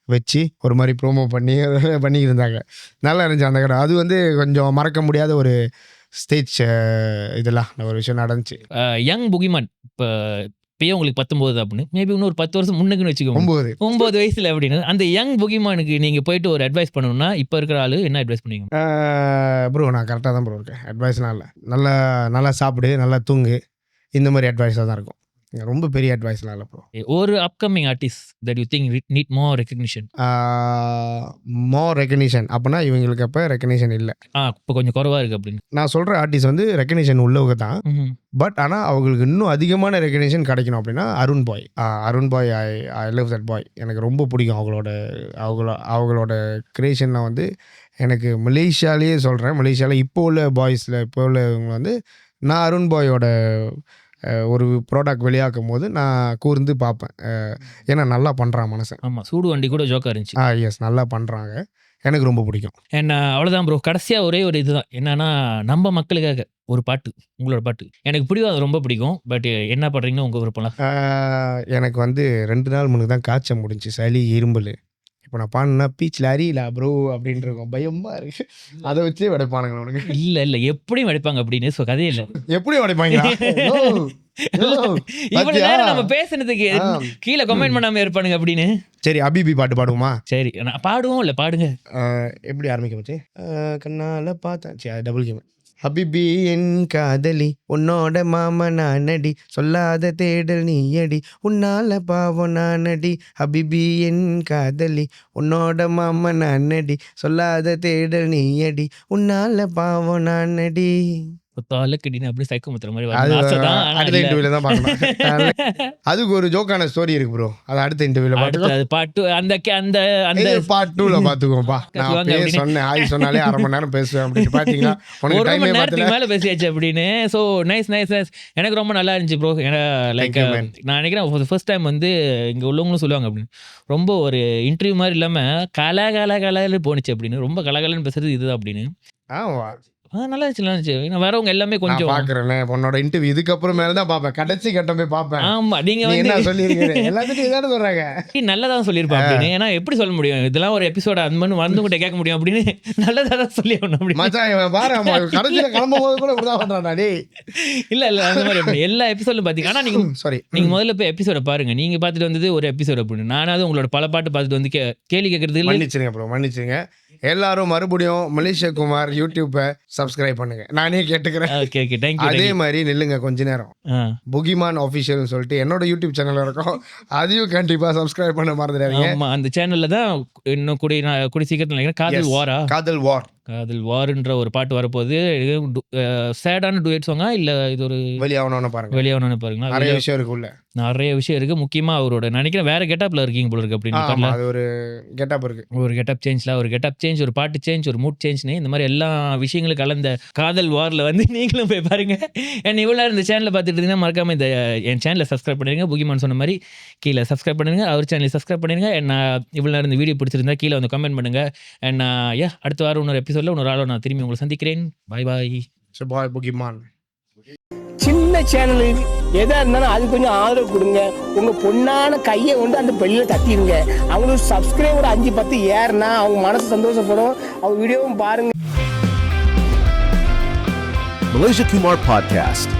Speaker 3: வச்சு ஒரு மாதிரி ப்ரோமோ பண்ணிக்கிட்டு இருந்தாங்க. நல்லா இருந்துச்சு அந்த கடை. அது வந்து கொஞ்சம் மறக்க முடியாத ஒரு ஸ்டேஜ் இதெல்லாம் ஒரு விஷயம் நடந்துச்சு.
Speaker 1: யங் புகிமான் இப்போ இப்பயே உங்களுக்கு 19 அப்படின்னு மேபி இன்னும் ஒரு 10 வருஷம் முன்னுக்குன்னு வச்சுக்கோங்க, 9 வயசுல அப்படின்னு அந்த யங் புகிமானுக்கு நீங்க போயிட்டு ஒரு அட்வைஸ் பண்ணணும்னா இப்போ இருக்கிற ஆளு என்ன அட்வைஸ் பண்ணுவீங்க?
Speaker 3: ப்ரோ நான் கரெக்டாக தான் ப்ரோ இருக்கேன். அட்வைஸ்லாம் இல்லை. நல்லா சாப்பிடு, நல்லா தூங்கு, இந்த மாதிரி அட்வைஸாக தான் இருக்கும். ரொம்ப பெரிய அட்வைஸ்லாம் இல்லை ப்ரோ.
Speaker 1: ஒரு upcoming artist that you think need more recognition.
Speaker 3: அப்படின்னா இவங்களுக்கு அப்போ ரெகக்னிஷன் இல்லை,
Speaker 1: இப்போ கொஞ்சம் குறைவா இருக்கு அப்படின்னு
Speaker 3: நான் சொல்கிற ஆர்டிஸ்ட் வந்து ரெகக்னிஷன் உள்ளவங்க தான். பட் ஆனால் அவங்களுக்கு இன்னும் அதிகமான ரெகக்னிஷன் கிடைக்கணும் அப்படின்னா அருண் பாய் ஐ லவ் தட் பாய். எனக்கு ரொம்ப பிடிக்கும் அவங்களோட கிரியேஷன். வந்து எனக்கு மலேசியாலேயே சொல்கிறேன், மலேசியாவில் இப்போ உள்ள பாய்ஸில் இப்போ உள்ளவங்க வந்து நான் அருண் பாயோட ஒரு ப்ராடக்ட் வெளியாக்கும் போது நான் கூர்ந்து பார்ப்பேன். ஏன்னா நல்லா பண்ணுறான் மனுஷன்.
Speaker 1: ஆமாம், சூடு வண்டி கூட ஜோக்காக இருந்துச்சு.
Speaker 3: எஸ் நல்லா பண்ணுறாங்க, எனக்கு ரொம்ப பிடிக்கும்.
Speaker 1: என்ன அவ்வளோதான் ப்ரோ. கடைசியாக ஒரே ஒரு இதுதான் என்னன்னா, நம்ம மக்களுக்காக ஒரு பாட்டு, உங்களோட பாட்டு எனக்கு பிடிக்கும், அது ரொம்ப பிடிக்கும். பட் என்ன பண்ணுறீங்கன்னு உங்கள் விருப்பம்லாம்.
Speaker 3: எனக்கு வந்து 2 நாள் முன்னுக்கு தான் காய்ச்சல் முடிஞ்சு, சளி இரும்பல். இப்போ நான் பாடினா பீச்சில் அறியலா ப்ரோ அப்படின்ட்டு இருக்கும், பயமா இருக்கு. அதை வச்சே வெடைப்பானுங்க உனக்கு.
Speaker 1: இல்லை எப்படியும் வெடைப்பாங்க அப்படின்னு கதையே இல்லை.
Speaker 3: எப்படியும் வெடைப்பாங்க.
Speaker 1: இவ்வளவு நேரம் நம்ம பேசுனதுக்கு கீழே கமெண்ட் பண்ணாம இருப்பானுங்க அப்படின்னு.
Speaker 3: சரி அபிபி பாட்டு பாடுவோமா?
Speaker 1: சரி நான் பாடுவோம். இல்லை பாடுங்க.
Speaker 3: எப்படி ஆரம்பிக்க போச்சு? கண்ணால பார்த்தேன். சரி டபுள் கேம். ஹபிபி என் காதலி உன்னோட மாமா நானடி, சொல்லாத தேடல் நீயடி, உன்னால பாவம் நானடி. ஹபிபி என் காதலி உன்னோட மாமா நானடி, சொல்லாத தேடல் நீயடி, உன்னால பாவம் நானடி.
Speaker 1: அப்படி சைக்கோ முத்துற மாதிரி
Speaker 3: அடுத்த இன்டர்வியூல தான் பார்க்கணும். அதுக்கு ஒரு ஜோக்கான ஸ்டோரி இருக்கு ப்ரோ, அது அடுத்த இன்டர்வியூல பார்த்துக்கலாம்.
Speaker 1: பாட்டு அந்த
Speaker 3: பார்ட் 2ல பாத்துக்கோப்பா. நான் சொன்னேன் ஆய் சொன்னாலே 1/2 மணி நேரம் பேசுவேன் அப்படின்னு பாத்தீங்களா,
Speaker 1: ஒரு மணி நேரத்துக்கு மேல பேசியாச்சு அப்படின்னு. So nice. எனக்கு ரொம்ப நல்லா இருந்துச்சு ப்ரோ. லைக் நான் நினைக்கிறேன் ஃபர்ஸ்ட் டைம் வந்து இங்க உள்ளவங்களும் சொல்லுவாங்க அப்படின்னு, ரொம்ப ஒரு இன்டர்வியூ மாதிரி இல்லாம கலகலன்னு போனிச்சு அப்படின்னு, ரொம்ப கலகலன்னு பேசுறது இதுதான் அப்படின்னு.
Speaker 3: ஆமா
Speaker 1: நல்லா இருந்துச்சு. வரவங்க எல்லாமே கொஞ்சம்
Speaker 3: பாக்குறேன். உன்னோட இன்டர்வியூ இதுக்கப்புறம் மேல தான் பாப்பேன், கடைசி கட்டம் போய் பாப்பேன்.
Speaker 1: ஆமா நீங்க
Speaker 3: என்ன சொல்லிருக்கீங்க, எல்லாத்துக்கும் இதான சொல்றாங்க.
Speaker 1: நல்லதான் சொல்லியிருப்பா அப்படின்னு. ஏன்னா எப்படி சொல்ல முடியும், இதெல்லாம் ஒரு எபிசோட அந்த மாதிரி வந்து கிட்ட கேட்க முடியும் அப்படின்னு நல்லதா தான் சொல்லி ஆகணும்.
Speaker 3: மச்சான் பாரு கடைசியில கிளம்பும் போது கூட இப்படிதான் பண்றானா டேய். இல்ல
Speaker 1: அந்த மாதிரி எல்லா எபிசோடும் பாத்தீங்க. ஆனா நீங்க முதல்ல போய் எபிசோட பாருங்க. நீங்க பாத்துட்டு வந்தது ஒரு எபிசோட் அப்படின்னு. நானாவது உங்களோட பல பாட்டு பாத்துட்டு வந்து கேள்வி கேட்கறது
Speaker 3: மன்னிச்சிருங்க ப்ரோ, மன்னிச்சிருங்க. எல்லாரும் மறுபடியும் மலேசியா குமார் யூடியூப்பை சப்ஸ்கிரைப் பண்ணுங்க, நானே கேட்டுக்கிறேன். அதே மாதிரி நில்லுங்க கொஞ்ச நேரம். புகிமான் ஆஃபிஷியல்னு சொல்லிட்டு என்னோட யூடியூப் சேனல் இருக்கும், அதையும் கண்டிப்பா சப்ஸ்கிரைப் பண்ண மறந்துடாதீங்க.
Speaker 1: அந்த சேனல்ல தான் இன்னும் கூடி சீக்கிரத்தில் காதல் வார் காதல் வார்ன்ற ஒரு பாட்டு வரப்போகுது. சேடான டூயட் சாங்கா இல்ல இது ஒரு
Speaker 3: வெளியாகணும்னு பாருங்க,
Speaker 1: வெளியாகணும்னு பாருங்களா?
Speaker 3: நிறைய விஷயம் இருக்கு உள்ள.
Speaker 1: நிறைய விஷயம் இருக்கு. முக்கியமா அவரோட நினைக்கிறேன் வேற கெட்டப்ல இருக்கீங்க போல இருக்கு அப்படின்னு
Speaker 3: ஆமா,
Speaker 1: பாட்டுல.
Speaker 3: அது ஒரு கெட்டப் இருக்கு.
Speaker 1: ஒரு கெட்டப் சேஞ்ச், ஒரு பாட்டு சேஞ்ச், ஒரு மூட் சேஞ்ச்னு இந்த மாதிரி எல்லா விஷயங்களும் கலந்த காதல் வார்ல வந்து நீங்களும் போய் பாருங்க. அண்ட் இவ்வளோ நேரம் இந்த சேனலை பார்த்துட்டு இருந்தீங்கன்னா மறக்காம இந்த என் சேனலை சப்ஸ்கிரைப் பண்ணிடுங்க. புகிமான் சொன்ன மாதிரி கீழே சப்ஸ்கிரைப் பண்ணுங்க, அவர் சேனலை சப்ஸ்கிரைப் பண்ணிடுங்க. அண்ட் இவ்வளோ நேரம் இந்த வீடியோ பிடிச்சிருந்தா கீழே வந்து கமெண்ட் பண்ணுங்க. அண்ட் அடுத்த வாரம் இன்னொரு எபிசோடில் இன்னொரு ஆளோ நான் திரும்பி உங்களை சந்திக்கிறேன். பாய் பாய்.
Speaker 3: பாய் புகிமான்.
Speaker 4: சின்ன சேனலு எதா இருந்தாலும் அது கொஞ்சம் ஆதரவு கொடுங்க. உங்க பொண்ணான கையை கொண்டு அந்த பெல்லில தட்டிடுங்க. அவங்களுக்கு சப்ஸ்கிரைபர் 5-10 ஏறுனா அவங்க மனசு சந்தோஷப்படும். அவங்க வீடியோவும் பாருங்க.
Speaker 2: Malaysia Kumar Podcast.